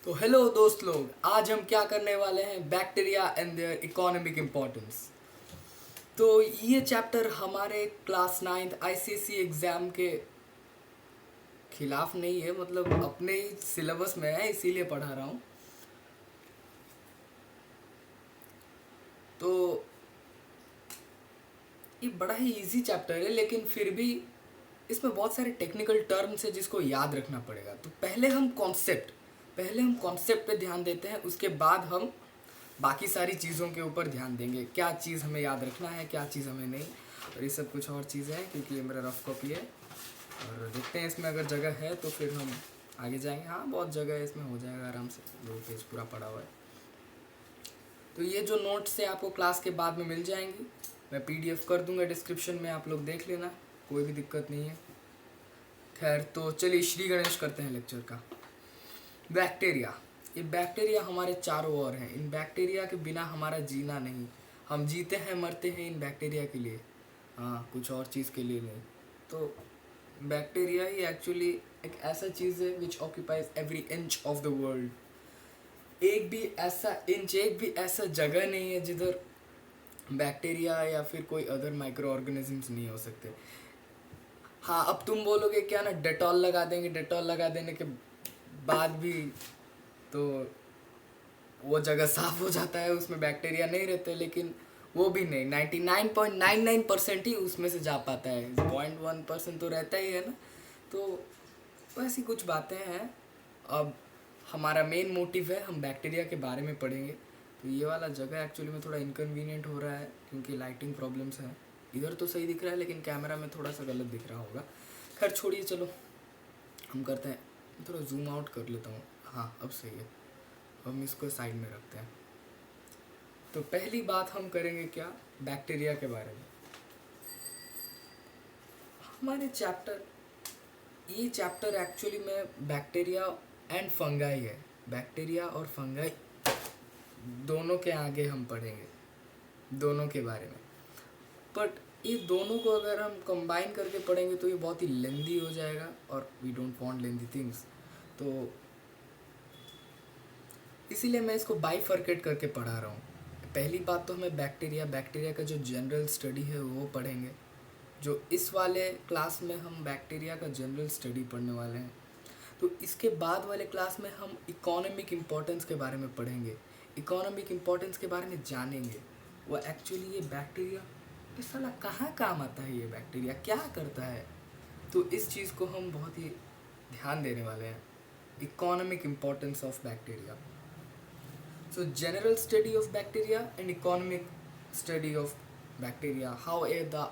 तो हेलो दोस्त लोग, आज हम क्या करने वाले हैं, bacteria and their economic importance. तो ये चैप्टर हमारे क्लास 9th आईसीएसई एग्ज़ाम के खिलाफ नहीं है, मतलब अपने ही सिलेबस में है, इसीलिए पढ़ा रहा हूँ। तो ये बड़ा ही इजी चैप्टर है, लेकिन फिर भी इसमें बहुत सारे टेक्निकल टर्म्स है जिसको याद रखना पड़ेगा। तो पहले हम कॉन्सेप्ट पे ध्यान देते हैं, उसके बाद हम बाकी सारी चीज़ों के ऊपर ध्यान देंगे, क्या चीज़ हमें याद रखना है, क्या चीज़ हमें नहीं। और ये सब कुछ और चीज़ें हैं, क्योंकि ये मेरा रफ कॉपी है और देखते हैं इसमें अगर जगह है तो फिर हम आगे जाएंगे। हाँ, बहुत जगह है, इसमें हो जाएगा आराम से, 2 पेज पूरा पड़ा हुआ है। तो ये जो नोट्स है आपको क्लास के बाद में मिल जाएंगी, मैं पीडीएफ कर दूंगा डिस्क्रिप्शन में, आप लोग देख लेना, कोई भी दिक्कत नहीं है। खैर, तो चलिए श्री गणेश करते हैं लेक्चर का। बैक्टीरिया, ये बैक्टीरिया हमारे चारों ओर हैं। इन बैक्टीरिया के बिना हमारा जीना नहीं। हम जीते हैं मरते हैं इन बैक्टीरिया के लिए, हाँ, कुछ और चीज़ के लिए नहीं। तो बैक्टीरिया ही एक्चुअली एक ऐसा चीज़ है which occupies every inch of the world. एक भी ऐसा जगह नहीं है जिधर बैक्टीरिया या फिर कोई अदर माइक्रो ऑर्गेनिजम्स नहीं हो सकते। हाँ, अब तुम बोलोगे क्या ना, डेटॉल लगा देंगे, डेटॉल लगा देने के बाद भी तो वो जगह साफ हो जाता है, उसमें बैक्टीरिया नहीं रहते। लेकिन वो भी नहीं, 99.99% ही उसमें से जा पाता है, 0.1% तो रहता ही है ना। तो वैसी कुछ बातें हैं। अब हमारा मेन मोटिव है, हम बैक्टीरिया के बारे में पढ़ेंगे। तो ये वाला जगह एक्चुअली में थोड़ा इनकन्वीनियंट हो रहा है, क्योंकि लाइटिंग प्रॉब्लम्स हैं। इधर तो सही दिख रहा है, लेकिन कैमरा में थोड़ा सा गलत दिख रहा होगा। खैर छोड़िए, चलो हम करते हैं। थोड़ा जूम आउट कर लेता हूँ, हाँ अब सही है। हम इसको साइड में रखते हैं। तो पहली बात हम करेंगे क्या, बैक्टीरिया के बारे में। हमारे ये चैप्टर एक्चुअली में बैक्टीरिया एंड फंगाई है। बैक्टीरिया और फंगाई दोनों के आगे हम पढ़ेंगे, दोनों के बारे में। बट ये दोनों को अगर हम कंबाइन करके पढ़ेंगे तो ये बहुत ही लेंदी हो जाएगा, और we don't want lengthy things. तो इसीलिए मैं इसको बाइफर्केट करके पढ़ा रहा हूँ। पहली बात तो हमें बैक्टीरिया का जो जनरल स्टडी है वो पढ़ेंगे। जो इस वाले क्लास में हम बैक्टीरिया का जनरल स्टडी पढ़ने वाले हैं। तो इसके बाद वाले क्लास में हम इकोनॉमिक इम्पोर्टेंस के बारे में पढ़ेंगे, इकोनॉमिक इम्पोर्टेंस के बारे में जानेंगे। वो एक्चुअली ये बैक्टीरिया, ये साला कहाँ काम आता है, ये बैक्टीरिया क्या करता है। तो इस चीज़ को हम बहुत ही ध्यान देने वाले हैं, economic importance of bacteria. So general study of bacteria and economic study of bacteria, how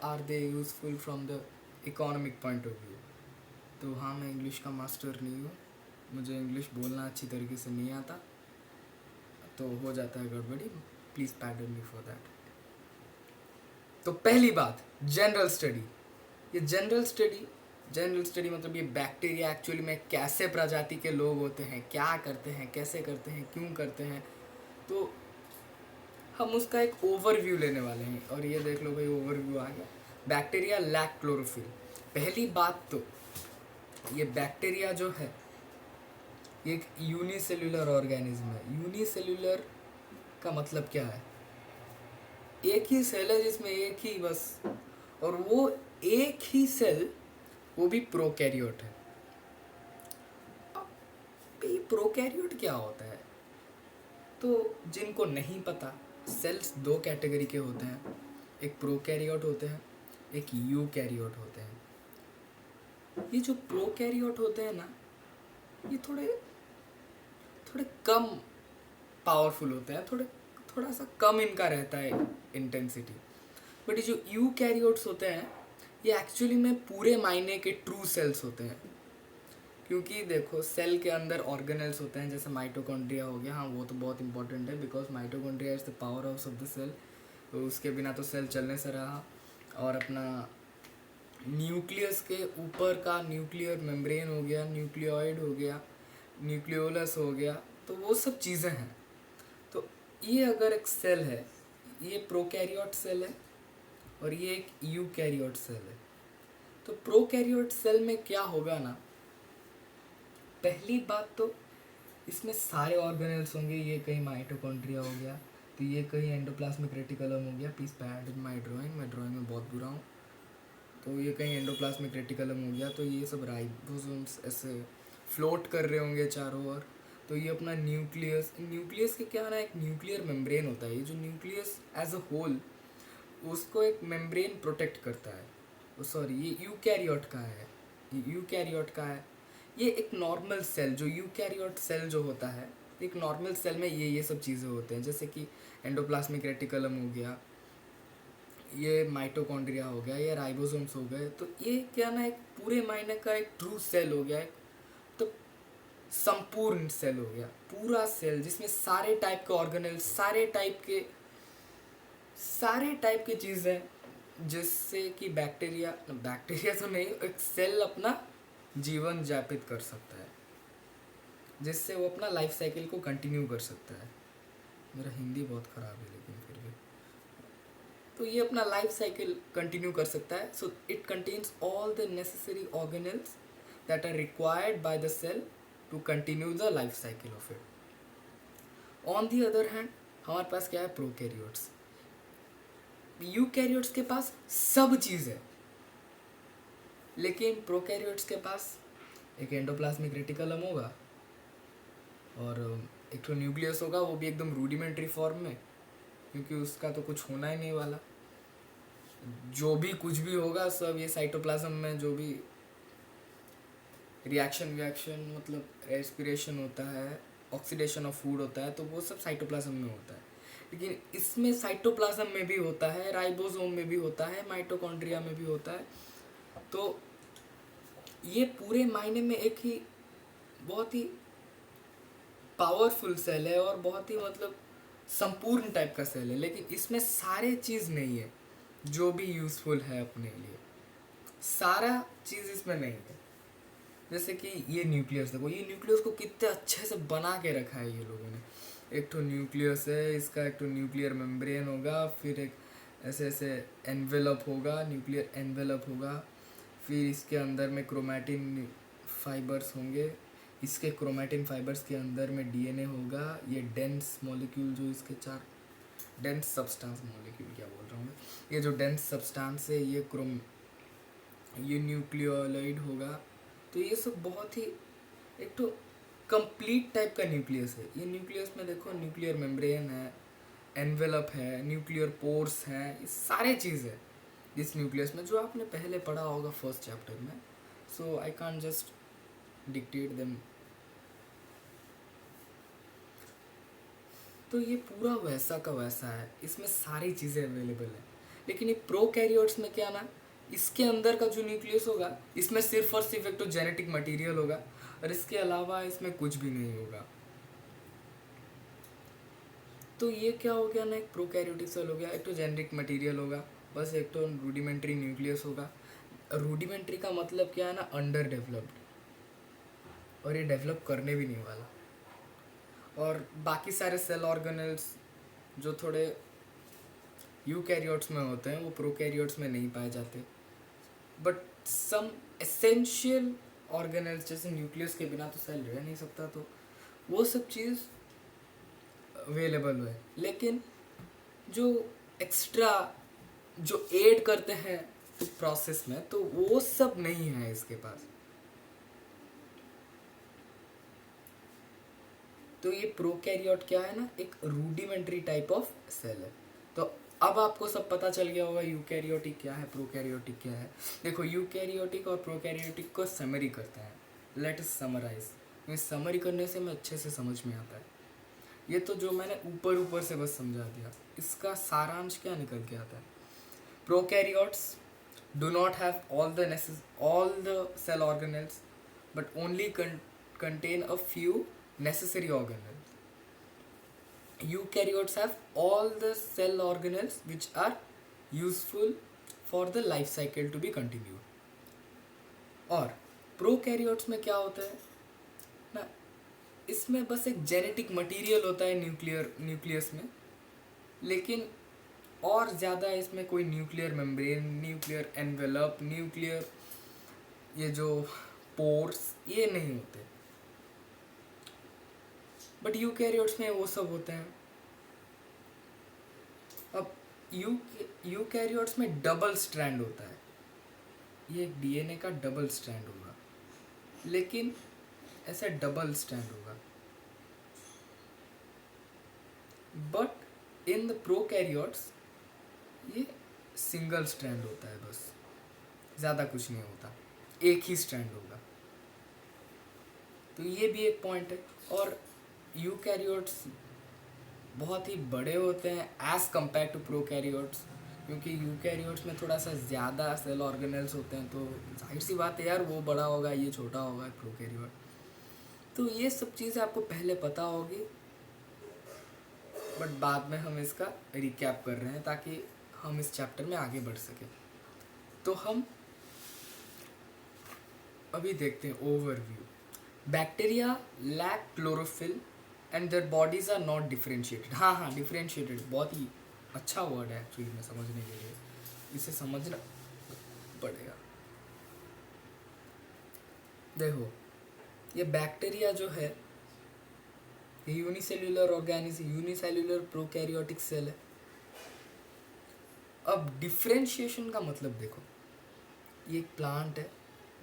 are they useful from the economic point of view। तो हाँ, मैं इंग्लिश का मास्टर नहीं हूँ, मुझे इंग्लिश बोलना अच्छी तरीके से नहीं आता, तो हो जाता है गड़बड़ी, please pardon me for that. तो पहली बात, जनरल स्टडी। ये जनरल स्टडी मतलब ये बैक्टीरिया एक्चुअली में कैसे प्रजाति के लोग होते हैं, क्या करते हैं, कैसे करते हैं, क्यों करते हैं। तो हम उसका एक ओवरव्यू लेने वाले हैं। और ये देख लो भाई, ओवरव्यू आ गया। Bacteria lack chlorophyll. पहली बात तो ये बैक्टीरिया जो है ये एक यूनिसेल्युलर ऑर्गेनिज्म है। यूनिसेल्युलर का मतलब क्या है, एक ही सेल है जिसमें एक ही बस, और वो एक ही सेल, वो भी प्रोकैरियोट है। अब ये प्रोकैरियोट क्या होता है, तो जिनको नहीं पता, सेल्स 2 कैटेगरी के होते हैं, एक प्रोकैरियोट होते हैं, एक यूकैरियोट होते हैं। ये जो प्रोकैरियोट होते हैं ना, ये थोड़े कम पावरफुल होते हैं, थोड़ा सा कम इनका रहता है इंटेंसिटी। बट ये जो यूकैरियोट्स होते हैं, ये एक्चुअली में पूरे मायने के ट्रू सेल्स होते हैं। क्योंकि देखो, सेल के अंदर ऑर्गेनेल्स होते हैं, जैसे माइटोकॉन्ड्रिया हो गया, हाँ वो तो बहुत इंपॉर्टेंट है, because mitochondria is the power house of the cell. तो उसके बिना तो सेल चलने से रहा। और अपना न्यूक्लियस के ऊपर का न्यूक्लियर मेम्ब्रेन हो गया, न्यूक्लियोइड हो गया, न्यूक्लियोलस हो गया, तो वो सब चीज़ें हैं। तो ये अगर एक सेल है, ये प्रोकैरियोट सेल है और ये एक यूकैरियोट सेल है। तो प्रोकैरियोट सेल में क्या होगा ना, पहली बात तो इसमें सारे ऑर्गेनेल्स होंगे, ये कहीं माइटोकॉन्ड्रिया हो गया, तो ये कहीं एंडोप्लाज्मिक रेटिकुलम हो गया, please pad in my drawing, मैं ड्राइंग में बहुत बुरा हूँ। तो ये कहीं एंडोप्लाज्मिक रेटिकुलम हो गया, तो ये सब राइबोसोम्स ऐसे फ्लोट कर रहे होंगे चारों ओर। तो ये अपना न्यूक्लियस, न्यूक्लियस के क्या ना एक न्यूक्लियर मेम्ब्रेन होता है, ये जो न्यूक्लियस एज अ होल उसको एक मेम्ब्रेन प्रोटेक्ट करता है। सॉरी, ये यूकैरियोट का है, ये यूकैरियोट का है। ये एक नॉर्मल सेल, जो यूकैरियोट सेल जो होता है, एक नॉर्मल सेल में ये सब चीज़ें होते हैं, जैसे कि एंडोप्लाज्मिक रेटिकुलम हो गया, ये माइटोकॉन्ड्रिया हो गया, ये राइबोसोम्स हो गए। तो ये क्या ना एक पूरे मायने का एक ट्रू सेल हो गया, एक तो संपूर्ण सेल हो गया, पूरा सेल जिसमें सारे टाइप के ऑर्गेनेल, सारे टाइप के चीज़ें, जिससे कि बैक्टीरिया बैक्टीरिया तो नहीं, एक सेल अपना जीवन यापित कर सकता है, जिससे वो अपना लाइफ साइकिल को कंटिन्यू कर सकता है। मेरा हिंदी बहुत ख़राब है लेकिन फिर भी, तो ये अपना लाइफ साइकिल कंटिन्यू कर सकता है। So it contains all the necessary organelles that are required by the cell to continue the life cycle of it. On the other hand हमारे पास क्या है, प्रोकैरियोट्स। यूकैरियोट्स के पास सब चीज़ है, लेकिन प्रोकैरियोट्स के पास एक एंडोप्लाज्मिक रेटिकुलम होगा और एक तो न्यूक्लियस होगा, वो भी एकदम रूडिमेंट्री फॉर्म में, क्योंकि उसका तो कुछ होना ही नहीं वाला। जो भी कुछ भी होगा सब ये साइटोप्लाज्म में जो भी रिएक्शन मतलब रेस्पिरेशन होता है, ऑक्सीडेशन ऑफ फूड होता है, तो वो सब साइटोप्लाज्म में होता है। लेकिन इसमें साइटोप्लाज्म में भी होता है, राइबोसोम में भी होता है, माइटोकॉन्ड्रिया में भी होता है। तो ये पूरे मायने में एक ही बहुत ही पावरफुल सेल है और बहुत ही मतलब संपूर्ण टाइप का सेल है, लेकिन इसमें सारे चीज़ नहीं है जो भी यूज़फुल है अपने लिए, सारा चीज़ इसमें नहीं है। जैसे कि ये न्यूक्लियस, देखो ये न्यूक्लियस को कितने अच्छे से बना के रखा है ये लोगों ने। एक तो न्यूक्लियस है, इसका एक तो न्यूक्लियर मेम्ब्रेन होगा, फिर एक ऐसे ऐसे एनवेलप होगा, न्यूक्लियर एनवेलप होगा, फिर इसके अंदर में क्रोमैटिन फाइबर्स होंगे, इसके क्रोमैटिन फाइबर्स के अंदर में डीएनए होगा, ये डेंस मॉलिक्यूल जो इसके चार डेंस सब्सटेंस, मॉलिक्यूल क्या बोल रहा हूँ मैं, ये जो डेंस सब्सटेंस है ये न्यूक्लियोलाइड होगा। तो ये सब बहुत ही एक तो कंप्लीट टाइप का न्यूक्लियस है। ये न्यूक्लियस में देखो न्यूक्लियर मेम्ब्रेन है, एनवेलप है, न्यूक्लियर पोर्स हैं, ये सारे चीज़ है इस न्यूक्लियस में, जो आपने पहले पढ़ा होगा फर्स्ट चैप्टर में। So I can't just dictate them. तो ये पूरा वैसा का वैसा है, इसमें सारी चीज़ें अवेलेबल है। लेकिन ये प्रोकैरियोट्स में क्या ना, इसके अंदर का जो न्यूक्लियस होगा इसमें सिर्फ और सिर्फ एक तो जेनेटिक मटेरियल होगा, और इसके अलावा इसमें कुछ भी नहीं होगा। तो ये क्या हो गया ना, एक प्रोकैरियोटिक सेल हो गया, एक तो जेनेटिक मटेरियल होगा बस, एक तो रूडिमेंट्री न्यूक्लियस होगा। रूडिमेंट्री का मतलब क्या है ना, अंडर डेवलप्ड, और ये डेवलप करने भी नहीं वाला। और बाकी सारे सेल ऑर्गेनल्स जो थोड़े यूकैरियोट्स में होते हैं वो प्रोकैरियोट्स में नहीं पाए जाते। बट सम एसेंशियल ऑर्गेनल्स, जैसे न्यूक्लियस के बिना तो सेल रह नहीं सकता, तो वो सब चीज़ अवेलेबल है। लेकिन जो एक्स्ट्रा जो ऐड करते हैं प्रोसेस में, तो वो सब नहीं है इसके पास। तो ये प्रोकैरियोट क्या है ना, एक रूडिमेंट्री टाइप ऑफ सेल है। तो अब आपको सब पता चल गया होगा यूकैरियोटिक क्या है, प्रोकैरियोटिक क्या है। देखो यूकैरियोटिक और प्रोकैरियोटिक को समरी करते हैं, लेट अस समराइज। समरी करने से मैं अच्छे से समझ में आता है। ये तो जो मैंने ऊपर ऊपर से बस समझा दिया, इसका सारांश क्या निकल के आता है। Prokaryotes do not have all the cell organelles, but only contain a few necessary organelles. Eukaryotes have all the cell organelles which are useful for the life cycle to be continued. और prokaryotes में क्या होता है ना, इसमें बस एक genetic material होता है न्यूक्लियस में, लेकिन और ज़्यादा इसमें कोई nuclear membrane, nuclear envelope, nuclear ये जो पोर्स, ये नहीं होते। बट यूकैरियोट्स में वो सब होते हैं। अब यूकैरियोट्स में डबल स्ट्रैंड होता है, ये एक डीएनए का डबल स्ट्रैंड होगा, लेकिन ऐसा डबल स्ट्रैंड होगा। बट इन द प्रोकैरियोट्स ये सिंगल स्ट्रैंड होता है, बस ज़्यादा कुछ नहीं होता, एक ही स्ट्रैंड होगा। तो ये भी एक पॉइंट है। और यूकैरियोट्स बहुत ही बड़े होते हैं एज़ कम्पेयर टू प्रोकैरियोट्स, क्योंकि यूकैरियोट्स में थोड़ा सा ज़्यादा सेल ऑर्गेनेल्स होते हैं, तो जाहिर सी बात है यार, वो बड़ा होगा, ये छोटा होगा प्रोकैरियोट। तो ये सब चीज़ें आपको पहले पता होगी, बट बाद में हम इसका रिकैप कर रहे हैं ताकि हम इस चैप्टर में आगे बढ़ सकें। तो हम अभी देखते हैं overview. Bacteria lack chlorophyll and their bodies are not differentiated. हाँ, डिफरेंशिएटेड बहुत ही अच्छा वर्ड है एक्चुअली में समझने के लिए, इसे समझना पड़ेगा। देखो, ये बैक्टीरिया जो है ये unicellular organism, unicellular prokaryotic cell है। अब डिफरेंशिएशन का मतलब देखो, ये एक प्लांट है,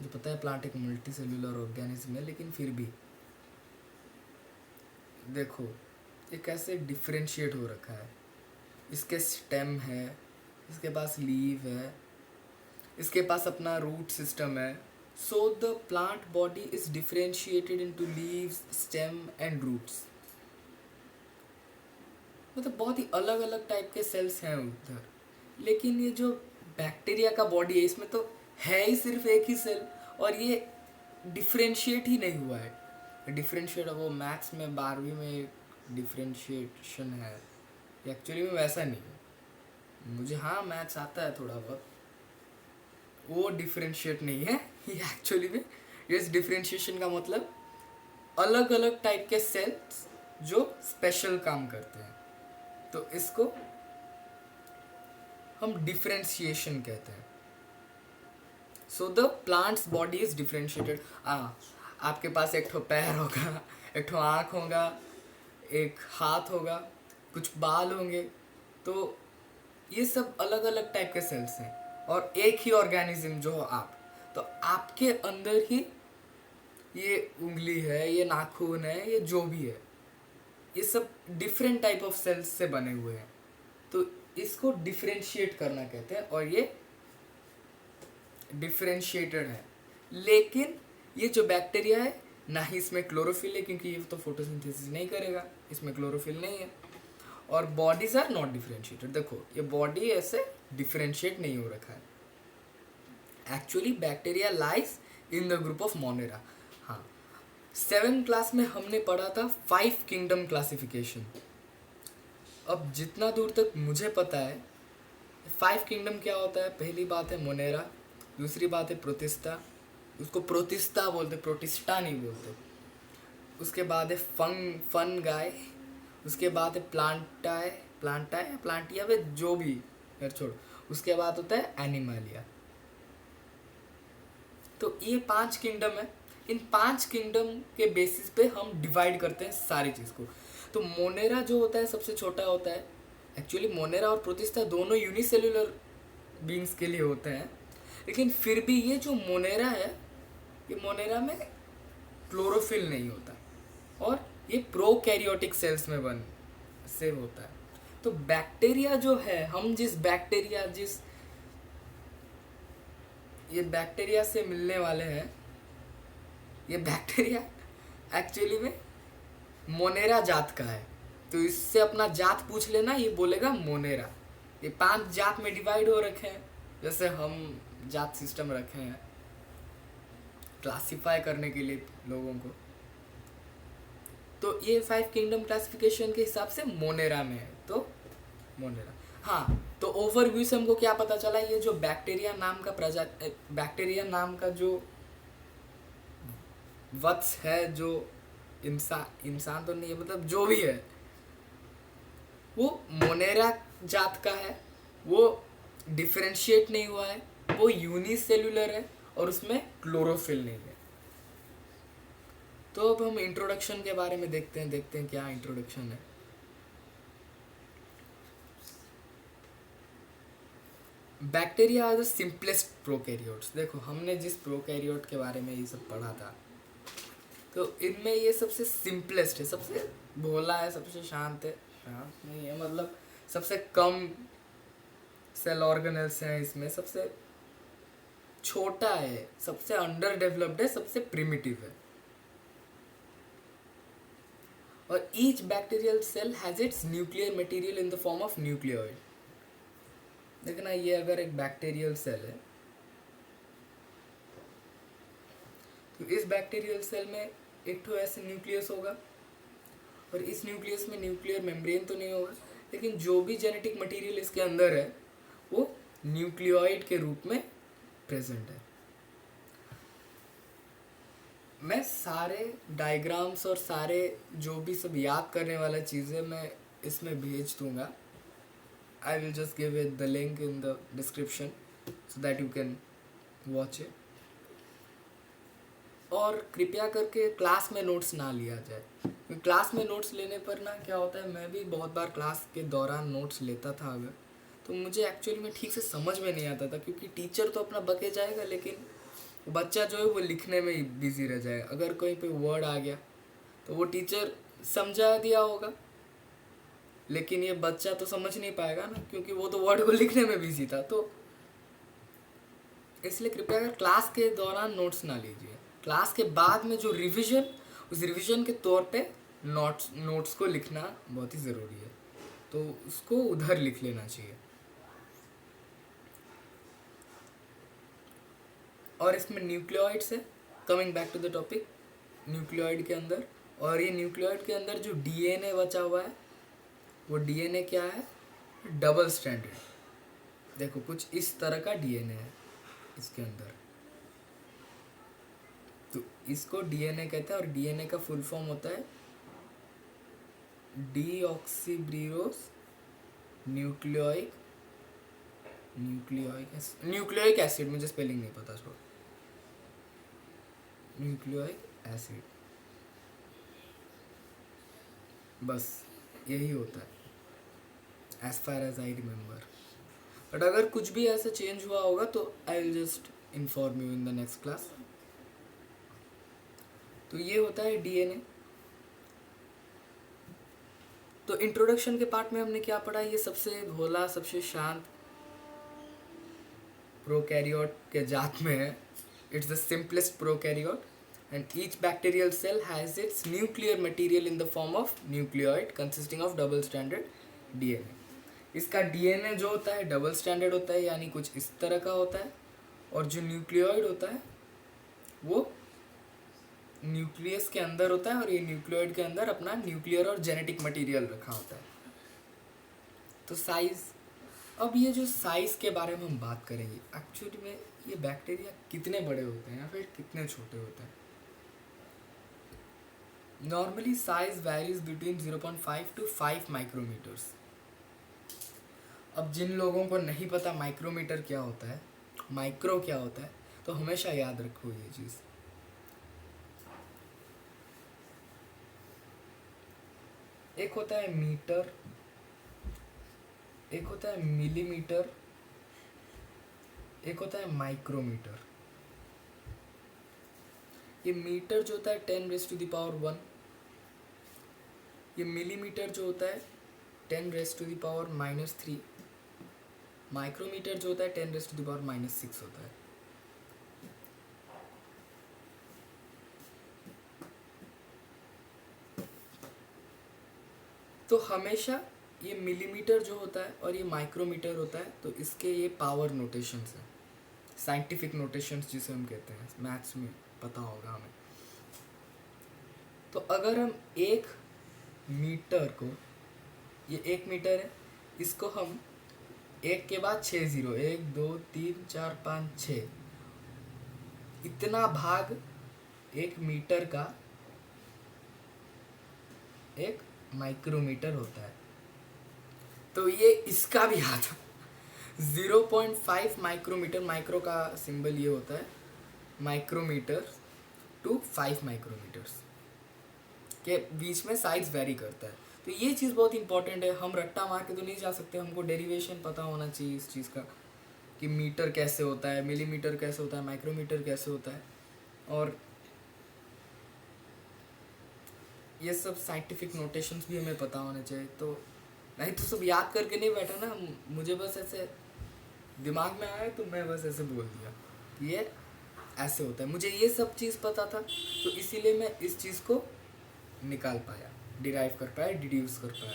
जो पता है प्लांट एक मल्टी सेल्युलर ऑर्गेनिज्म है, लेकिन फिर भी देखो ये कैसे डिफरेंशिएट हो रखा है। इसके स्टेम है, इसके पास लीव है, इसके पास अपना रूट सिस्टम है। So the plant body is differentiated into leaves, stem and roots. मतलब बहुत ही अलग अलग टाइप के सेल्स हैं उधर, लेकिन ये जो बैक्टीरिया का बॉडी है इसमें तो है ही सिर्फ एक ही सेल, और ये डिफरेंशिएट ही नहीं हुआ है। डिफरेंशिएट वो मैथ्स में 12वीं में डिफरेंशिएशन है, एक्चुअली में वैसा नहीं है। मुझे हाँ मैथ्स आता है थोड़ा बहुत, वो डिफरेंशिएट नहीं है ये एक्चुअली में। इस डिफरेंशिएशन का मतलब अलग अलग टाइप के सेल्स जो स्पेशल काम करते हैं, तो इसको हम डिफरेंशिएशन कहते हैं। So the plants body is differentiated. आपके पास एक ठो पैर होगा, एक ठो आँख होगा, एक हाथ होगा, कुछ बाल होंगे, तो ये सब अलग अलग टाइप के सेल्स हैं, और एक ही ऑर्गेनिज्म जो हो आप, तो आपके अंदर ही ये उंगली है, ये नाखून है, ये जो भी है, ये सब डिफरेंट टाइप ऑफ सेल्स से बने हुए हैं, तो इसको डिफरेंशिएट करना कहते हैं, और ये डिफरेंशिएटेड है। लेकिन ये जो बैक्टीरिया है, ना ही इसमें क्लोरोफिल है, क्योंकि ये तो फोटोसिंथेसिस नहीं करेगा, इसमें क्लोरोफिल नहीं है, और बॉडीज आर नॉट डिफरेंशिएटेड। देखो ये बॉडी ऐसे डिफरेंशिएट नहीं हो रखा है। Actually bacteria lies in the group of Monera. हाँ, 7th क्लास में हमने पढ़ा था 5 किंगडम क्लासिफिकेशन। अब जितना दूर तक मुझे पता है 5 किंगडम क्या होता है, पहली बात है मोनेरा, दूसरी बात है प्रोटिस्टा, उसको प्रोटिस्टा बोलते, प्रोटिस्टा नहीं बोलते। उसके बाद है फंगाई, उसके बाद है प्लांटिया वे जो भी यार छोड़, उसके बाद होता है एनिमलिया। तो ये 5 किंगडम है। इन 5 किंगडम के बेसिस पे हम डिवाइड करते हैं सारी चीज़ को। तो मोनेरा जो होता है सबसे छोटा होता है। एक्चुअली मोनेरा और प्रोटिस्टा दोनों यूनिसेल्युलर बींग्स के लिए होते हैं, लेकिन फिर भी ये जो मोनेरा है, ये मोनेरा में क्लोरोफिल नहीं होता, और ये प्रोकैरियोटिक सेल्स में से होता है। तो बैक्टीरिया जो है, हम जिस ये बैक्टीरिया से मिलने वाले हैं, ये बैक्टीरिया एक्चुअली में मोनेरा जात का है। तो इससे अपना जात पूछ लेना, ये बोलेगा मोनेरा। ये 5 जात में डिवाइड हो रखे हैं, जैसे हम जात सिस्टम रखे हैं क्लासिफाई करने के लिए लोगों को। तो ये 5 किंगडम क्लासिफिकेशन के हिसाब से मोनेरा में है, तो मोनेरा। हाँ, तो ओवरव्यू से हमको क्या पता चला, ये जो बैक्टीरिया नाम का जो वत्स है, जो इंसान तो नहीं है, मतलब जो भी है, वो मोनेरा जात का है, वो डिफरेंशिएट नहीं हुआ है, वो यूनिसेल्युलर है, और उसमें क्लोरोफिल नहीं है। तो अब हम इंट्रोडक्शन के बारे में देखते हैं क्या इंट्रोडक्शन है। Bacteria are the simplest prokaryotes. देखो हमने जिस प्रोकैरियोट के बारे में ये सब पढ़ा था, तो इनमें ये सबसे सिंपलेस्ट है, सबसे भोला है, सबसे शांत है। शांत नहीं है मतलब सबसे कम सेल ऑर्गेनेल्स हैं इसमें, सबसे छोटा है, सबसे अंडर डेवलप्ड है, सबसे प्रिमिटिव है। और each bacterial cell has its nuclear material in the form of nucleoid. देखना, ये अगर एक बैक्टीरियल सेल है तो इस बैक्टीरियल सेल में एक तो ऐसे न्यूक्लियस होगा, और इस न्यूक्लियस में न्यूक्लियर मेम्ब्रेन तो नहीं होगा, लेकिन जो भी जेनेटिक मटेरियल इसके अंदर है वो न्यूक्लियोइड के रूप में प्रेजेंट है। मैं सारे डायग्राम्स और सारे जो भी सब याद करने वाला चीज़ें मैं इसमें भेज दूंगा। I will just give it the link in the description so that you can watch it. और कृपया करके क्लास में नोट्स ना लिया जाए, क्योंकि क्लास में नोट्स लेने पर ना क्या होता है, मैं भी बहुत बार क्लास के दौरान नोट्स लेता था अगर, तो मुझे एक्चुअली में ठीक से समझ में नहीं आता था, क्योंकि टीचर तो अपना बके जाएगा लेकिन बच्चा जो है वो लिखने में ही बिजी रह जाएगा। अगर कहीं पे वर्ड आ गया तो वो टीचर समझा दिया होगा, लेकिन ये बच्चा तो समझ नहीं पाएगा ना, क्योंकि वो तो वर्ड को लिखने में बिजी था। तो इसलिए कृपया कर क्लास के दौरान नोट्स ना लीजिए। क्लास के बाद में जो रिवीजन, उस रिवीजन के तौर पे नोट्स को लिखना बहुत ही ज़रूरी है, तो उसको उधर लिख लेना चाहिए। और इसमें न्यूक्लियोइड्स है, coming back to the topic, nucleoid के अंदर, और ये न्यूक्लियोइड के अंदर जो डीएनए बचा हुआ है वो डीएनए क्या है, डबल स्ट्रैंडेड। देखो कुछ इस तरह का डीएनए है इसके अंदर, तो इसको डीएनए कहते हैं। और डीएनए का फुल फॉर्म होता है डीऑक्सीब्रिरोस न्यूक्लियोइक एसिड, मुझे स्पेलिंग नहीं पता, छोड़, न्यूक्लियोइक एसिड, बस यही होता है as far as I remember. But अगर कुछ भी ऐसा चेंज हुआ होगा तो I will just inform you in the next class. तो ये होता है डीएनए। तो इंट्रोडक्शन के पार्ट में हमने क्या पढ़ा, ये सबसे भोला, सबसे शांत प्रोकैरियोट के जात में है। It's the simplest prokaryote and each bacterial cell has its nuclear material in the form of nucleoid consisting of double stranded DNA. इसका डीएनए जो होता है डबल स्टैंडर्ड होता है, यानी कुछ इस तरह का होता है, और जो न्यूक्लियोइड होता है वो न्यूक्लियस के अंदर होता है, और ये न्यूक्लियोइड के अंदर अपना न्यूक्लियर और जेनेटिक मटेरियल रखा होता है। तो साइज, अब ये जो साइज के बारे में हम बात करेंगे, एक्चुअली में ये बैक्टीरिया कितने बड़े होते हैं या फिर कितने छोटे होते हैं। Normally size varies between 0.5 to 5 micrometres. अब जिन लोगों को नहीं पता माइक्रोमीटर क्या होता है, माइक्रो क्या होता है, तो हमेशा याद रखो ये चीज़। एक होता है मीटर, एक होता है मिलीमीटर, एक होता है माइक्रोमीटर। ये मीटर जो होता है 10⁻⁻⁴, ये मिलीमीटर जो होता है 10⁻⁻³ माइक्रोमीटर जो होता है 10⁻⁻�6 होता है। तो हमेशा ये मिलीमीटर जो होता है और ये माइक्रोमीटर होता है, तो इसके ये पावर नोटेशंस हैं, साइंटिफिक नोटेशंस जिसे हम कहते हैं, मैथ्स में पता होगा हमें। तो अगर हम एक मीटर को, ये 1 मीटर है, इसको हम 1 के बाद 6 0, 1 2 3 4 5 6, इतना भाग 1 मीटर का एक माइक्रोमीटर होता है। तो ये इसका भी याद, 0.5 माइक्रोमीटर, माइक्रो का सिंबल ये होता है, माइक्रोमीटर टू 5 माइक्रोमीटर्स। के बीच में साइज वेरी करता है। तो ये चीज़ बहुत इंपॉर्टेंट है, हम रट्टा मार के तो नहीं जा सकते, हमको डेरिवेशन पता होना चाहिए इस चीज़ का कि मीटर कैसे होता है, मिलीमीटर कैसे होता है, माइक्रोमीटर कैसे होता है, और ये सब साइंटिफिक नोटेशंस भी हमें पता होने चाहिए। तो नहीं तो सब याद करके नहीं बैठा ना, मुझे बस ऐसे दिमाग में आया तो मैं बस ऐसे बोल दिया ये ऐसे होता है। मुझे ये सब चीज़ पता था तो इसीलिए मैं इस चीज़ को निकाल पाया, डिराइव कर पाया, डिड्यूस कर पाया।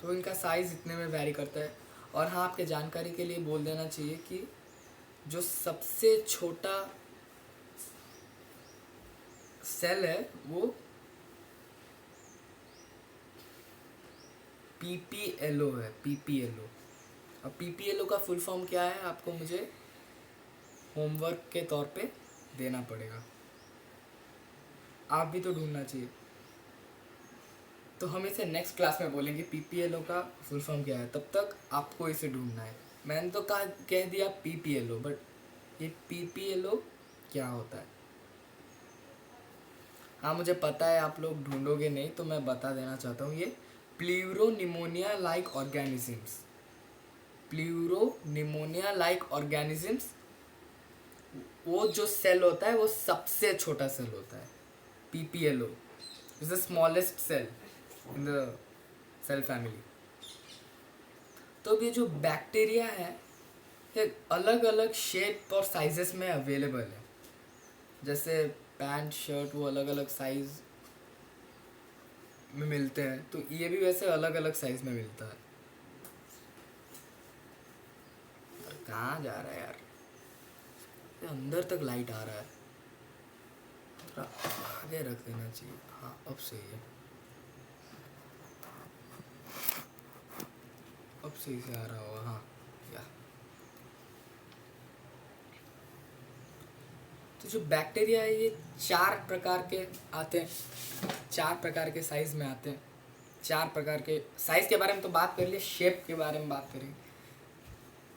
तो इनका साइज़ इतने में वैरी करता है। और हाँ, आपके जानकारी के लिए बोल देना चाहिए कि जो सबसे छोटा सेल है वो पीपीएलओ है, पीपीएलओ। अब पीपीएलओ का फुल फॉर्म क्या है आपको मुझे होमवर्क के तौर पे देना पड़ेगा, आप भी तो ढूंढना चाहिए। तो हम इसे नेक्स्ट क्लास में बोलेंगे पीपीएलओ का फुल फॉर्म क्या है, तब तक आपको इसे ढूंढना है। मैंने तो कह दिया पीपीएलओ, बट ये पीपीएलओ क्या होता है? हाँ, मुझे पता है आप लोग ढूंढोगे नहीं, तो मैं बता देना चाहता हूँ। ये pleuropneumonia like organisms, pleuropneumonia like organisms, वो जो सेल होता है वो सबसे छोटा सेल होता है। PPLO is the smallest cell in the cell family. तो ये जो बैक्टीरिया है ये अलग अलग शेप और साइजेस में अवेलेबल है। जैसे पैंट शर्ट वो अलग अलग साइज में मिलते हैं, तो ये भी वैसे अलग अलग साइज में मिलता है। कहाँ जा रहा है यार, ये अंदर तक लाइट आ रहा है, थोड़ा आगे रख देना चाहिए। हाँ, अब सही है, अब सही से आ रहा होगा। हाँ या तो जो बैक्टीरिया है ये 4 प्रकार के आते हैं, 4 प्रकार के साइज में आते हैं। 4 प्रकार के साइज के बारे में तो बात कर लिए, शेप के बारे में बात करेंगे।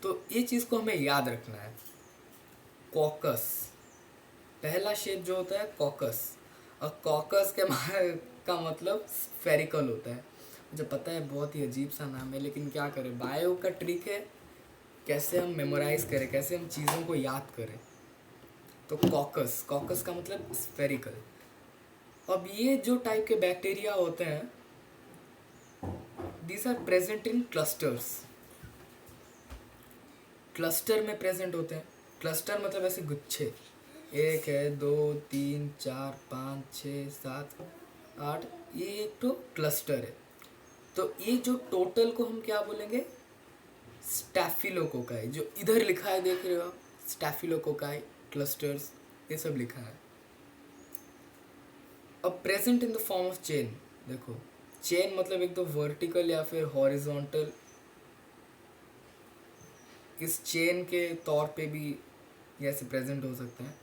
तो ये चीज़ को हमें याद रखना है। कॉकस, पहला शेप जो होता है कॉकस, और कॉकस के का मतलब स्फेरिकल होता है। मुझे पता है बहुत ही अजीब सा नाम है, लेकिन क्या करें, बायो का ट्रिक है कैसे हम मेमोराइज करें, कैसे हम चीज़ों को याद करें। तो कॉकस, कॉकस का मतलब स्फेरिकल। अब ये जो टाइप के बैक्टीरिया होते हैं these are present in clusters, cluster में प्रेजेंट होते हैं। क्लस्टर मतलब ऐसे गुच्छे, 1 है 2 3 4 5 6 7 8, ये एक तो क्लस्टर है। तो ये जो टोटल को हम क्या बोलेंगे, स्टैफिलोकोकाई। जो इधर लिखा है देख रहे हो आप, स्टैफिलोकोकाई, क्लस्टर्स, ये सब लिखा है। अब present in the form of chain, देखो चेन मतलब एक तो वर्टिकल या फिर हॉरिजॉन्टल, इस चेन के तौर पे भी ये ऐसे प्रेजेंट हो सकते हैं।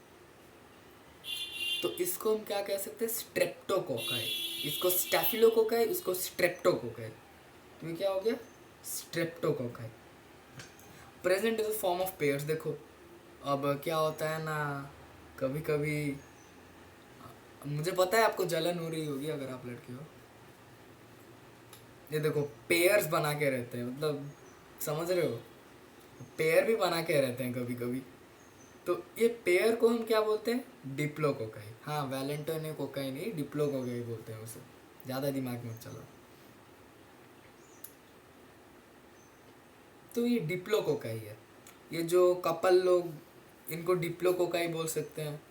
तो इसको हम क्या कह सकते हैं, स्ट्रेप्टोकोकाई। इसको स्टैफिलोकोकाई, उसको स्ट्रेप्टोकोकाई। तो ये क्या हो गया, streptococci. Present is the form of pairs. देखो अब क्या होता है ना, कभी कभी मुझे पता है आपको जलन हो रही होगी अगर आप लड़के हो। ये देखो पेयर्स बना के रहते हैं, मतलब समझ रहे हो, पेयर भी बना के रहते हैं कभी कभी। तो ये पेयर को हम क्या बोलते हैं, डिप्लोकोकाई। हाँ, वैलेंटाइन कोकाई नहीं, डिप्लोकोकाई बोलते हैं उसे, ज़्यादा दिमाग में चलो। तो ये डिप्लोकोकाई है। ये जो कपल लोग, इनको डिप्लोकोकाई बोल सकते हैं।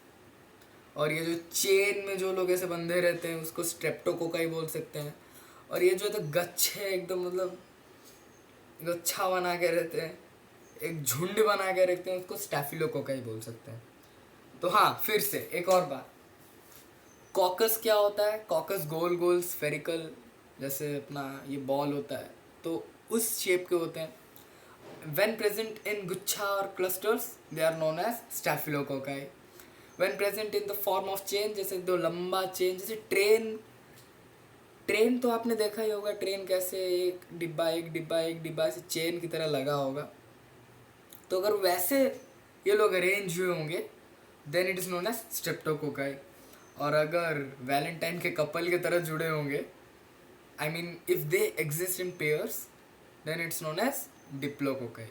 और ये जो चेन में जो लोग ऐसे बंधे रहते हैं उसको स्ट्रेप्टोकोकाई बोल सकते हैं। और ये जो तो गच्छे एकदम मतलब गच्छा बना के रहते हैं, एक झुंड बना के रखते हैं, उसको स्टैफिलोकोकाई बोल सकते हैं। तो हाँ, फिर से एक और बात, कॉकस क्या होता है, कॉकस गोल गोल स्फेरिकल जैसे अपना ये बॉल होता है, तो उस शेप के होते हैं। व्हेन प्रेजेंट इन गुच्छा और clusters they are known as staphylococci. When present in the form of chain, जैसे दो लंबा चेन, जैसे ट्रेन, ट्रेन तो आपने देखा ही होगा, ट्रेन कैसे एक डिब्बा एक डिब्बा एक डिब्बा ऐसे चेन की तरह लगा होगा। तो अगर वैसे ये लोग अरेंज हुए होंगे, then it is known as streptococci. और अगर वैलेंटाइन के कपल की तरह जुड़े होंगे, I mean if they exist in pairs, then it's known as diplococci.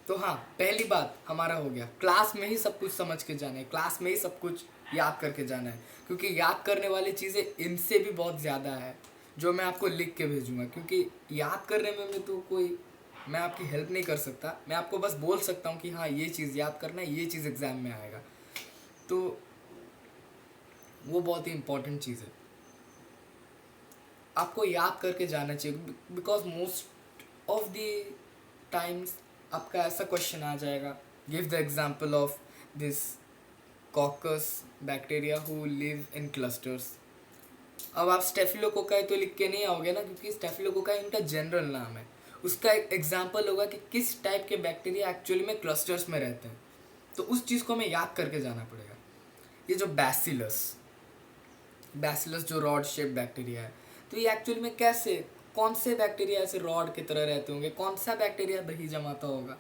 तो हाँ, पहली बात हमारा हो गया, क्लास में ही सब कुछ समझ के जाना है, क्लास में ही सब कुछ याद करके जाना है, क्योंकि याद करने वाली चीज़ें इनसे भी बहुत ज़्यादा है जो मैं आपको लिख के भेजूँगा। क्योंकि याद करने में मैं तो कोई, मैं आपकी हेल्प नहीं कर सकता, मैं आपको बस बोल सकता हूँ कि हाँ ये चीज़ याद करना है, ये चीज़ एग्ज़ाम में आएगा। तो वो बहुत ही इम्पोर्टेंट चीज़ है, आपको याद करके जाना चाहिए। Because most of the times आपका ऐसा क्वेश्चन आ जाएगा, give the example of this caucus bacteria who live in clusters. अब आप स्टेफिलोकोकाई तो लिख के नहीं आओगे ना, क्योंकि स्टेफिलोकोकाई उनका जनरल नाम है। उसका एक एग्जाम्पल होगा कि किस टाइप के बैक्टीरिया एक्चुअली में क्लस्टर्स में रहते हैं, तो उस चीज़ को हमें याद करके जाना पड़ेगा। ये जो बैसिलस बैसिलस जो रॉड शेप बैक्टीरिया है, तो ये एक्चुअली में कैसे, कौन से बैक्टीरिया ऐसे रॉड की तरह रहते होंगे, कौन सा बैक्टीरिया दही जमाता होगा,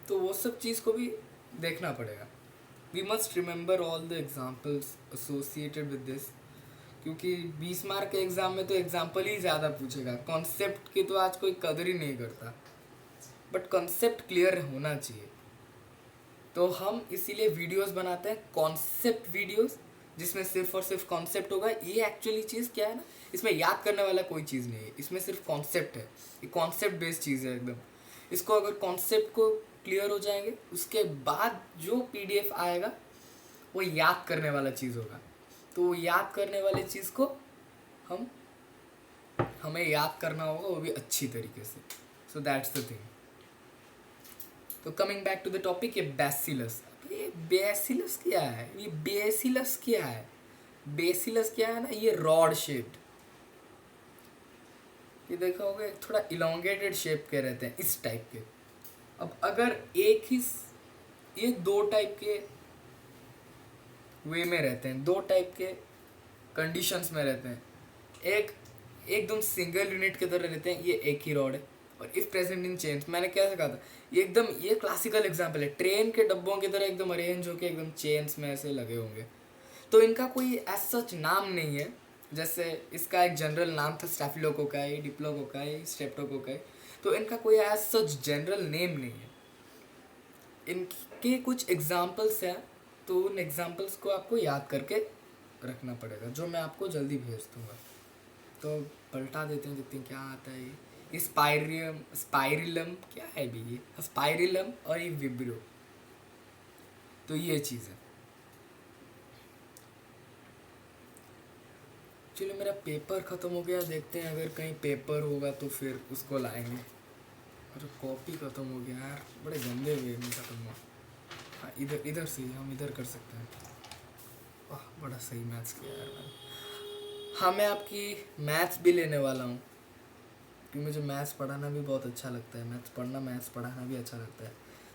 तो वो सब चीज़ को भी देखना पड़ेगा। We must remember all the examples associated with this, क्योंकि 20 मार्क के एग्ज़ाम में तो एग्जाम्पल ही ज़्यादा पूछेगा, कॉन्सेप्ट की तो आज कोई कदर ही नहीं करता, बट कॉन्सेप्ट क्लियर होना चाहिए। तो हम इसीलिए वीडियोस बनाते हैं, कॉन्सेप्ट वीडियोस, जिसमें सिर्फ और सिर्फ कॉन्सेप्ट होगा। ये एक्चुअली चीज़ क्या है ना, इसमें याद करने वाला कोई चीज़ नहीं है, इसमें सिर्फ कॉन्सेप्ट है, ये कॉन्सेप्ट बेस्ड चीज़ है एकदम। इसको अगर कॉन्सेप्ट को क्लियर हो जाएंगे, उसके बाद जो PDF आएगा वो याद करने वाला चीज़ होगा। तो वो याद करने वाले चीज़ को हमें याद करना होगा, वो भी अच्छी तरीके से। So that's the thing. तो coming back to the topic, ये बैसिलस, ये बेसिलस क्या है, ये बेसिलस क्या है, बेसिलस क्या है ना, ये रॉड शेप्ड, ये देखा होगा थोड़ा इलोंगेटेड शेप के रहते हैं, इस टाइप के। अब अगर एक ही, ये दो टाइप के वे में रहते हैं, दो टाइप के कंडीशंस में रहते हैं। एक एकदम सिंगल यूनिट की तरह रहते हैं, ये एक ही रॉड है, और इफ प्रेजेंट इन चेन्स, मैंने क्या कहा था, ये एकदम, ये क्लासिकल एग्जांपल है, ट्रेन के डब्बों की तरह एकदम अरेंज होके एकदम चेन्स में ऐसे लगे होंगे। तो इनका कोई एज सच नाम नहीं है, जैसे इसका एक जनरल नाम था स्टेफिलोकोकाई, डिप्लोकोकाई, स्ट्रेप्टोकोकाई, तो इनका कोई एज सच जनरल नेम नहीं है। इनके कुछ एग्जाम्पल्स हैं, तो उन एग्जाम्पल्स को आपको याद करके रखना पड़ेगा, जो मैं आपको जल्दी भेज दूँगा। तो पलटा देते हैं देखते हैं क्या आता है। ये स्पाइरिलम क्या है भी, ये स्पाइरिलम और ये विब्रो, तो ये चीज़ है। चलिए मेरा पेपर ख़त्म हो गया, देखते हैं अगर कहीं पेपर होगा तो फिर उसको लाएंगे। अरे कॉपी ख़त्म हो गया यार, बड़े गंदे वे में ख़त्म हुआ। हाँ इधर से हम इधर कर सकते हैं। वाह बड़ा सही मैथ्स किया यार मैंने। हाँ मैं आपकी मैथ्स भी लेने वाला हूँ, क्योंकि मुझे मैथ्स पढ़ाना भी बहुत अच्छा लगता है, मैथ्स पढ़ना मैथ्स पढ़ाना भी अच्छा लगता है।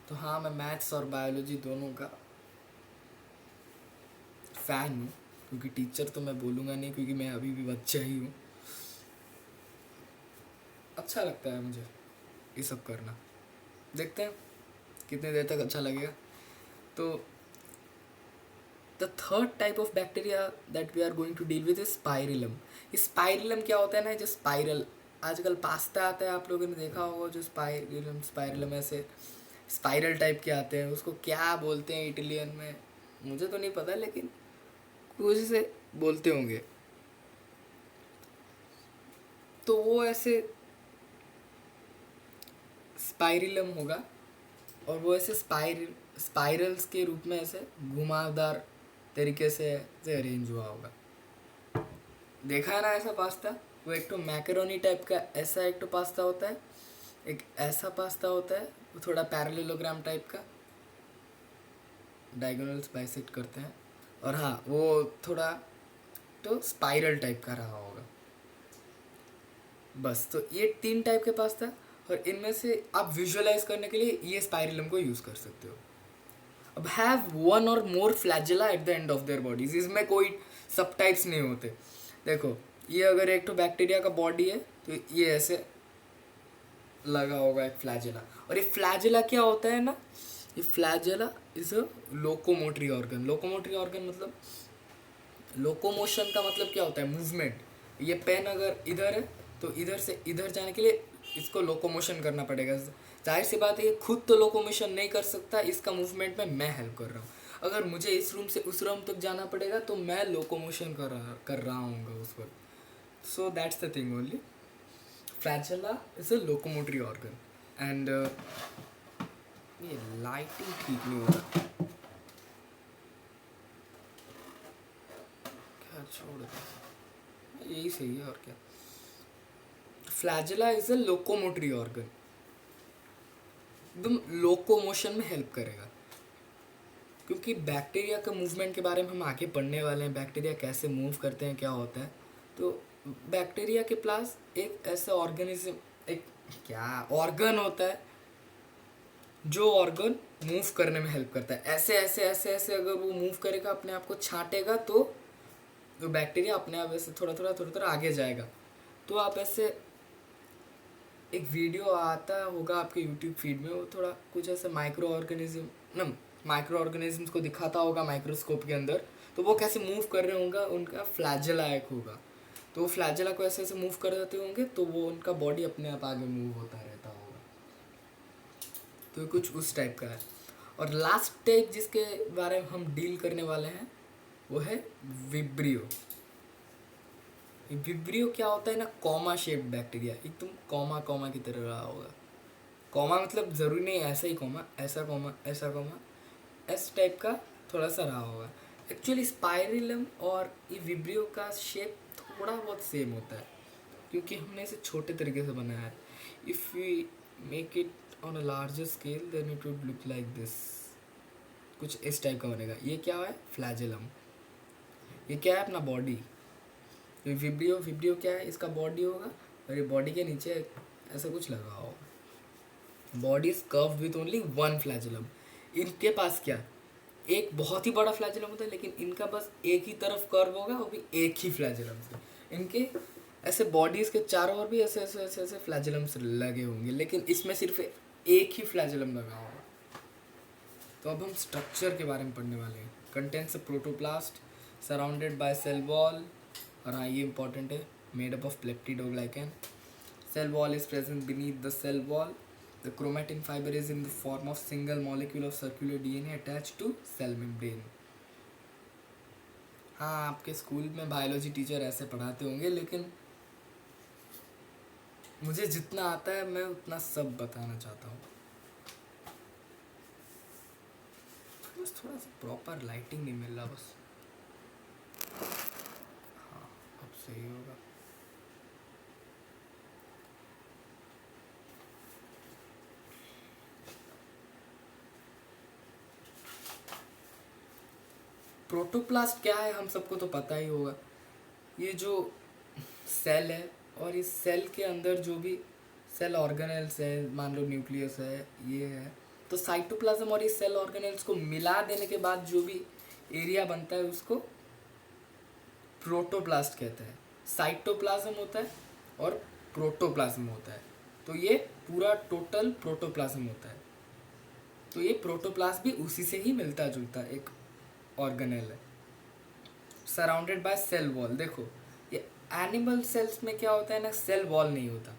तो हाँ मैं मैथ्स और बायोलॉजी दोनों का फ़ैन हूँ, क्योंकि टीचर तो मैं बोलूँगा नहीं, क्योंकि मैं अभी भी बच्चा ही हूँ। अच्छा लगता है मुझे ये सब करना, देखते हैं कितने देर तक अच्छा लगेगा। तो the third type of bacteria that we are going to deal with is spirillum. ये स्पाइरिलम क्या होता है ना, जो स्पाइरल, आजकल पास्ता आता है, आप लोगों ने देखा होगा, जो स्पाइरिलम ऐसे स्पाइरल टाइप के आते हैं, उसको क्या बोलते हैं इटालियन में मुझे तो नहीं पता, लेकिन कुछ से बोलते होंगे। तो वो ऐसे स्पाइरिलम होगा, और वो ऐसे स्पाइरल्स के रूप में ऐसे घुमावदार तरीके से ऐसे अरेंज हुआ होगा। देखा है ना ऐसा पास्ता, वो एक तो मैकरोनी टाइप का ऐसा एक तो पास्ता होता है, एक ऐसा पास्ता होता है वो थोड़ा पैरेललोग्राम टाइप का, डायगोनल्स बाइसेक्ट करते हैं, और हाँ वो थोड़ा तो स्पाइरल टाइप का रहा होगा। बस तो ये 3 टाइप के पास्ता, और इनमें से आप विजुअलाइज करने के लिए ये स्पाइरिलम को यूज़ कर सकते हो। अब have one or more flagella at the end of their bodies, इसमें कोई सब टाइप्स नहीं होते। देखो ये अगर एक तो बैक्टीरिया का बॉडी है, तो ये ऐसे लगा होगा एक फ्लैजेला। और ये फ्लैजेला क्या होता है ना, ये flagella is a locomotory organ. Locomotory organ मतलब, लोकोमोशन का मतलब क्या होता है, मूवमेंट। ये पेन अगर इधर है तो इधर से इधर जाने के लिए इसको लोकोमोशन करना पड़ेगा। जाहिर सी बात है ये खुद तो लोकोमोशन नहीं कर सकता, इसका मूवमेंट में मैं हेल्प कर रहा हूँ। अगर मुझे इस रूम से उस रूम तक जाना पड़ेगा तो मैं लोकोमोशन कर रहा हूँ उस वक्त। सो that's the thing only, flagella is a locomotory organ. And ये लाइटिंग ठीक नहीं हो रहा, क्या छोड़ दे, यही सही है और क्या। Flagella is a locomotory organ, एकदम लोकोमोशन में हेल्प करेगा। क्योंकि बैक्टीरिया का मूवमेंट के बारे में हम आगे पढ़ने वाले हैं, बैक्टीरिया कैसे मूव करते हैं, क्या होता है। तो बैक्टीरिया के पास एक ऐसा ऑर्गेनिज्म, एक क्या ऑर्गन होता है जो ऑर्गन मूव करने में हेल्प करता है। ऐसे ऐसे ऐसे ऐसे अगर वो मूव करेगा, अपने आप को छांटेगा, तो बैक्टीरिया अपने आप ऐसे थोड़ा थोड़ा थोड़ा थोड़ा आगे जाएगा। तो आप ऐसे एक वीडियो आता होगा आपके यूट्यूब फीड में, वो थोड़ा कुछ ऐसे माइक्रो ऑर्गेनिज्म ना, माइक्रो ऑर्गेनिजम्स को दिखाता होगा माइक्रोस्कोप के अंदर, तो वो कैसे मूव कर रहे होंगे, उनका फ्लैजेला एक होगा, तो वो फ्लैजेला को ऐसे ऐसे मूव कर देते होंगे, तो वो उनका बॉडी अपने आप आगे मूव होता रहता होगा। तो कुछ उस टाइप का है। और लास्ट टाइप जिसके बारे में हम डील करने वाले हैं वो है विब्रियो। विब्रियो क्या होता है ना, कॉमा शेप्ड बैक्टीरिया, एकदम कॉमा कॉमा की तरह रहा होगा। कॉमा मतलब ज़रूरी नहीं ऐसा ही कॉमा, ऐसा कॉमा, ऐसा कॉमा, इस टाइप का थोड़ा सा रहा होगा। एक्चुअली स्पाइरलम और ये विब्रियो का शेप थोड़ा बहुत सेम होता है, क्योंकि हमने इसे छोटे तरीके से बनाया है। If we make it on a larger scale then it would look like this, कुछ इस टाइप का बनेगा। ये क्या है, फ्लैजेलम। ये क्या है, अपना बॉडी। विब्रियो, विब्रियो क्या है, इसका बॉडी होगा और ये बॉडी के नीचे ऐसा कुछ लगा होगा। Body is curved with only one flagellum. इनके पास क्या, एक बहुत ही बड़ा फ्लैजेलम होता है, लेकिन इनका बस एक ही तरफ कर्व होगा, वो भी एक ही फ्लैजेलम से। इनके ऐसे बॉडीज के चारों ओर भी ऐसे ऐसे ऐसे ऐसे फ्लैजेलम्स लगे होंगे, लेकिन इसमें सिर्फ एक ही फ्लैजेलम लगा होगा। तो अब हम स्ट्रक्चर के बारे में पढ़ने वाले हैं। Contents protoplast surrounded by cell wall, और हाँ ये इंपॉर्टेंट है, made up of peptidoglycan. Cell wall is present beneath the cell wall. The chromatin fiber is in the form of single molecule of circular DNA attached to cell membrane. हाँ आपके school में biology teacher ऐसे पढ़ाते होंगे, लेकिन मुझे जितना आता है मैं उतना सब बताना चाहता हूँ। बस थोड़ा सा प्रॉपर लाइटिंग नहीं मिल रहा बस। हाँ अब सही होगा। प्रोटोप्लास्ट क्या है हम सबको तो पता ही होगा। ये जो सेल है, और इस सेल के अंदर जो भी सेल ऑर्गेनेल्स है, मान लो न्यूक्लियस है, ये है, तो साइटोप्लाज्म और इस सेल ऑर्गेनेल्स को मिला देने के बाद जो भी एरिया बनता है उसको प्रोटोप्लास्ट कहते हैं। साइटोप्लाज्म होता है और प्रोटोप्लाज्म होता है, तो ये पूरा टोटल प्रोटोप्लाज्म होता है। तो ये प्रोटोप्लास्ट भी उसी से ही मिलता जुलता एक ऑर्गेनेल है। सराउंडेड बाय सेल वॉल, देखो ये एनिमल सेल्स में क्या होता है ना, सेल वॉल नहीं होता,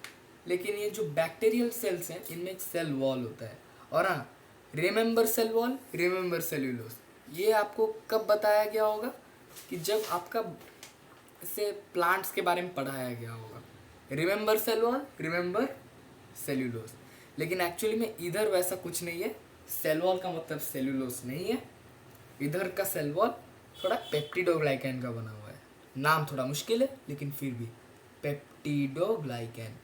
लेकिन ये जो बैक्टीरियल सेल्स हैं इनमें एक सेल वॉल होता है। और हाँ, remember cell wall, remember cellulose, ये आपको कब बताया गया होगा, कि जब आपका से प्लांट्स के बारे में पढ़ाया गया होगा। Remember cell wall, remember cellulose, लेकिन एक्चुअली में इधर वैसा कुछ नहीं है। सेल वॉल का मतलब सेल्यूलोज नहीं है, इधर का सेल वॉल थोड़ा पेप्टिडोग्लाइकन का बना हुआ है। नाम थोड़ा मुश्किल है लेकिन फिर भी पेप्टिडोग्लाइकन,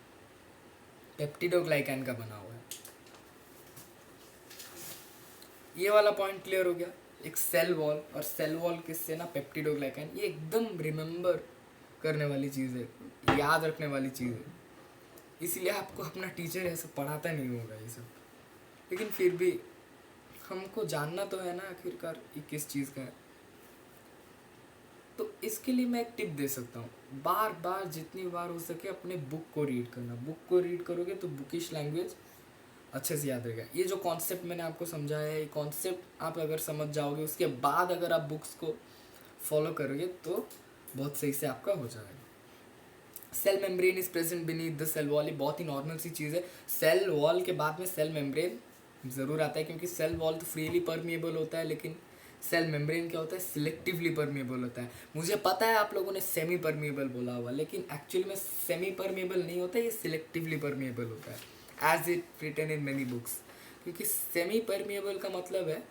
पेप्टिडोग्लाइकन का बना हुआ है। ये वाला पॉइंट क्लियर हो गया। एक सेल वॉल और सेल वॉल किससे ना, पेप्टिडोग्लाइकन। ये एकदम रिमेंबर करने वाली चीज़ है, याद रखने वाली चीज़ है, इसीलिए आपको अपना टीचर ऐसे पढ़ाता नहीं होगा ये सब, लेकिन फिर भी हमको जानना तो है ना आखिरकार ये किस चीज़ का है। तो इसके लिए मैं एक टिप दे सकता हूँ, बार बार जितनी बार हो सके अपने बुक को रीड करना। बुक को रीड करोगे तो बुकिश लैंग्वेज अच्छे से याद रहेगा। ये जो कॉन्सेप्ट मैंने आपको समझाया है, ये कॉन्सेप्ट आप अगर समझ जाओगे, उसके बाद अगर आप बुक्स को फॉलो करोगे तो बहुत सही से आपका हो जाएगा। Cell membrane is present beneath the cell wall, ये बहुत ही नॉर्मल सी चीज़ है। सेल वॉल के बाद में सेल मेम्ब्रेन ज़रूर आता है, क्योंकि सेल वॉल तो फ्रीली परमिएबल होता है, लेकिन सेल मेम्ब्रेन क्या होता है, सिलेक्टिवली परमिएबल होता है। मुझे पता है आप लोगों ने सेमी परमिएबल बोला हुआ, लेकिन एक्चुअली में सेमी परमिएबल नहीं होता है, ये सिलेक्टिवली परमिएबल होता है, as it written in many books. क्योंकि सेमी परमिएबल का मतलब है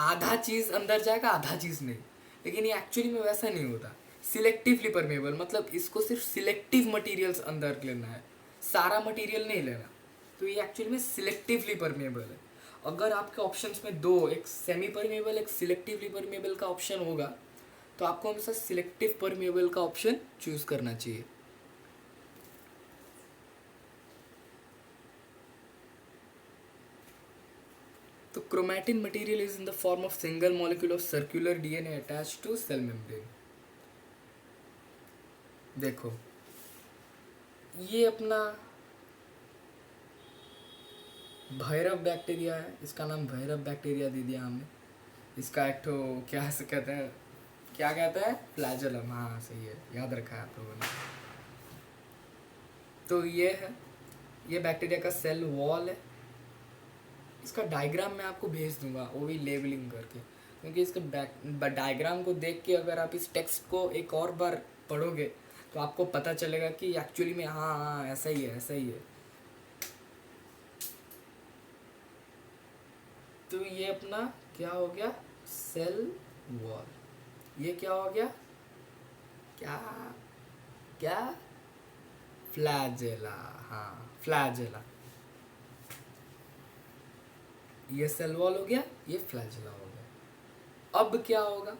आधा चीज़ अंदर जाएगा, आधा चीज़ नहीं, लेकिन ये एक्चुअली में वैसा नहीं होता। सिलेक्टिवली परमेबल मतलब इसको सिर्फ सिलेक्टिव मटेरियल्स अंदर लेना है, सारा मटेरियल नहीं लेना। तो ये एक्चुअली में सिलेक्टिवली परमेबल है। अगर आपके ऑप्शंस में दो, एक सेमी परमेबल एक सिलेक्टिवली परमेबल का ऑप्शन होगा, तो आपको हमेशा सिलेक्टिव परमेबल का ऑप्शन चूज करना चाहिए। तो chromatin material is in the form of single molecule of circular DNA attached to cell membrane. देखो ये अपना भैरव बैक्टीरिया है, इसका नाम भैरव बैक्टीरिया दे दिया हमने। इसका एक ठो क्या से कहते हैं, क्या कहते हैं, फ्लैजेलम। हाँ सही है, याद रखा है आप लोगों ने। तो ये है, ये बैक्टीरिया का सेल वॉल है। इसका डायग्राम मैं आपको भेज दूंगा, वो भी लेबलिंग करके, क्योंकि इसका डायग्राम को देख के अगर आप इस टेक्स्ट को एक और बार पढ़ोगे तो आपको पता चलेगा कि एक्चुअली में हाँ हाँ ऐसा ही है, ऐसा ही है। तो ये अपना क्या हो गया, सेल वॉल। ये क्या हो गया, क्या क्या, फ्लैजेला। हाँ फ्लैजेला, ये सेल वॉल हो गया, ये फ्लैजेला हो गया। अब क्या होगा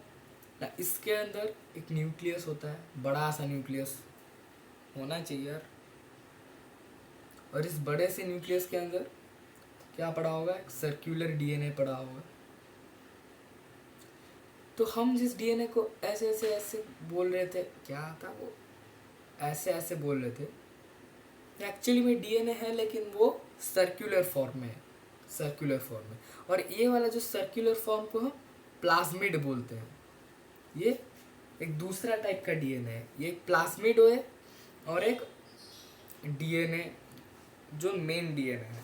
ना, इसके अंदर एक न्यूक्लियस होता है, बड़ा सा न्यूक्लियस होना चाहिए यार। और इस बड़े से न्यूक्लियस के अंदर क्या पड़ा होगा, एक सर्कुलर डीएनए पड़ा होगा। तो हम जिस डीएनए को ऐसे ऐसे ऐसे बोल रहे थे, क्या था वो, ऐसे ऐसे बोल रहे थे, एक्चुअली में डीएनए है, लेकिन वो सर्कुलर फॉर्म में है, सर्कुलर फॉर्म में। और ये वाला जो सर्कुलर फॉर्म को हम प्लाज्मिड बोलते हैं। ये एक दूसरा टाइप का डीएनए है, ये एक प्लाज्मिड है और एक डीएनए जो मेन डीएनए है।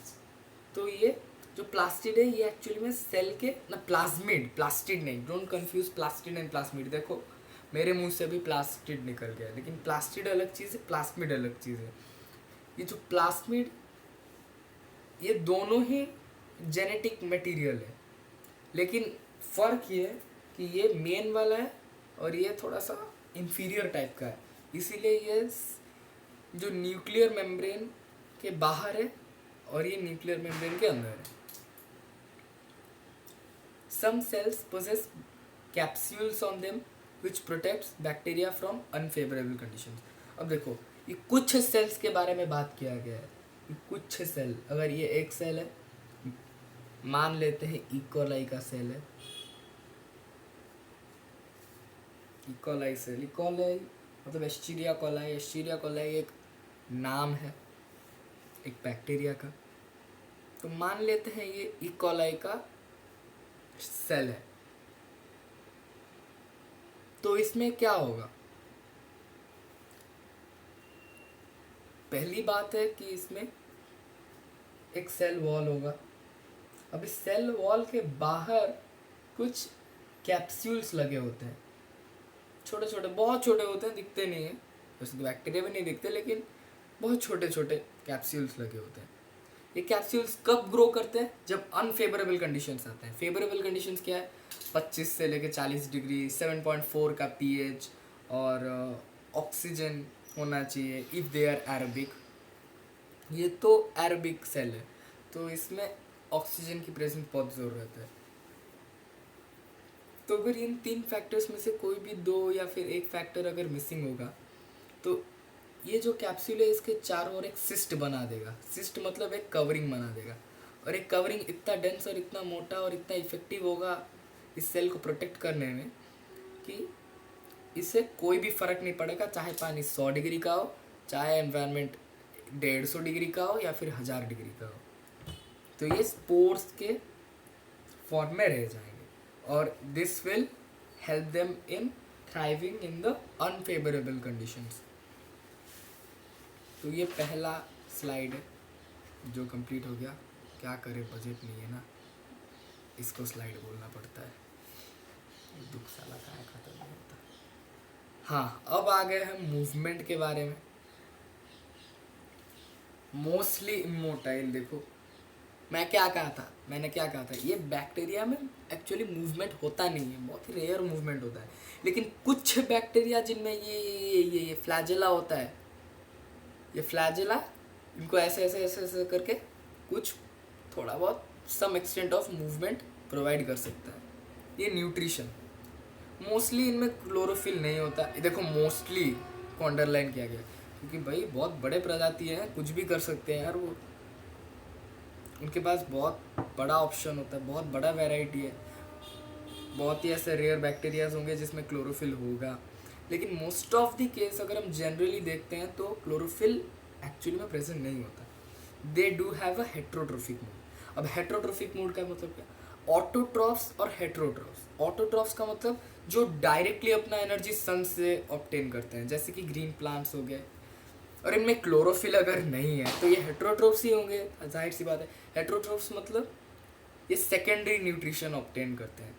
तो ये जो प्लास्टिड है, ये एक्चुअली में सेल के ना, प्लाज्मिड, प्लास्टिड नहीं, don't confuse plastid and plasmid. देखो मेरे मुंह से भी प्लास्टिड निकल गया, लेकिन प्लास्टिड अलग चीज़ है, प्लाज्मिड अलग चीज़ है। ये जो प्लाज्मिड, ये दोनों ही जेनेटिक मटेरियल है, लेकिन फ़र्क ये है कि ये मेन वाला है और ये थोड़ा सा इंफीरियर टाइप का है। इसीलिए ये जो न्यूक्लियर मेम्ब्रेन के बाहर है और ये न्यूक्लियर मेम्ब्रेन के अंदर है। Some cells possess capsules on them which protects bacteria from unfavorable conditions. अब देखो ये कुछ सेल्स के बारे में बात किया गया है, ये कुछ सेल, अगर ये एक सेल है, मान लेते हैं इकोलाई का सेल है, इकोलाई सेल, इकोलाई मतलब एस्चीरिया कोलाई, एस्चीरिया कोलाई एक नाम है एक बैक्टीरिया का। तो मान लेते हैं ये इकोलाई का सेल है, तो इसमें क्या होगा, पहली बात है कि इसमें एक सेल वॉल होगा। अब इस सेल वॉल के बाहर कुछ कैप्सूल्स लगे होते हैं, छोटे छोटे, बहुत छोटे होते हैं, दिखते नहीं है, वैसे तो बैक्टीरिया भी नहीं दिखते, लेकिन बहुत छोटे छोटे कैप्सूल्स लगे होते हैं। ये कैप्सूल्स कब ग्रो करते हैं, जब अनफेवरेबल कंडीशंस आते हैं। फेवरेबल कंडीशंस क्या है, 25 से लेकर 40 डिग्री, 7.4 का पीएच और ऑक्सीजन होना चाहिए इफ़ दे आर एरोबिक। ये तो एरोबिक सेल है, तो इसमें ऑक्सीजन की प्रेजेंस बहुत ज़रूरत है। तो अगर इन 3 फैक्टर्स में से कोई भी 2 या फिर एक फैक्टर अगर मिसिंग होगा, तो ये जो कैप्सूल है इसके चारों ओर एक सिस्ट बना देगा। सिस्ट मतलब एक कवरिंग बना देगा, और एक कवरिंग इतना डेंस और इतना मोटा और इतना इफेक्टिव होगा इस सेल को प्रोटेक्ट करने में कि इससे कोई भी फ़र्क नहीं पड़ेगा, चाहे पानी 100 डिग्री का हो, चाहे एनवायरनमेंट 150 डिग्री का हो या फिर 1000 डिग्री का हो, तो ये स्पोर्स के फॉर्म में रह जाएंगे और this will help them in thriving in the unfavourable conditions. तो ये पहला स्लाइड है जो कंप्लीट हो गया। क्या करे, बजट नहीं है ना, इसको स्लाइड बोलना पड़ता है, दुख साला का खत्म नहीं होता। हाँ, अब आ गए हम मूवमेंट के बारे में। मोस्टली इमोटाइल, देखो मैंने क्या कहा था, ये बैक्टीरिया में एक्चुअली मूवमेंट होता नहीं है, बहुत ही रेयर मूवमेंट होता है। लेकिन कुछ बैक्टीरिया जिनमें ये फ्लैजेला होता है, ये फ्लैजेला इनको ऐसे ऐसे ऐसे ऐसे करके कुछ थोड़ा बहुत some extent of movement provide कर सकता है। ये न्यूट्रिशन, मोस्टली इनमें क्लोरोफिल नहीं होता। देखो मोस्टली को अंडरलाइन किया गया क्योंकि भाई बहुत बड़े प्रजाति हैं, कुछ भी कर सकते हैं यार वो, उनके पास बहुत बड़ा ऑप्शन होता है, बहुत बड़ा वैरायटी है। बहुत ही ऐसे रेयर बैक्टीरियाज होंगे जिसमें क्लोरोफिल होगा, लेकिन मोस्ट ऑफ द केस अगर हम जनरली देखते हैं तो क्लोरोफिल एक्चुअली में प्रेजेंट नहीं होता। They do have a heterotrophic mood. अब हेट्रोट्रोफिक मूड का मतलब क्या, ऑटोट्रॉफ्स और हेट्रोट्रॉफ्स। ऑटोट्रॉफ्स का मतलब जो डायरेक्टली अपना एनर्जी सन से ऑब्टेन करते हैं, जैसे कि ग्रीन प्लांट्स हो गए, और इनमें क्लोरोफिल अगर नहीं है तो ये हेट्रोट्रोफ्स ही होंगे, जाहिर सी बात है। हेट्रोट्रोफ्स मतलब ये सेकेंडरी न्यूट्रिशन ऑब्टेन करते हैं।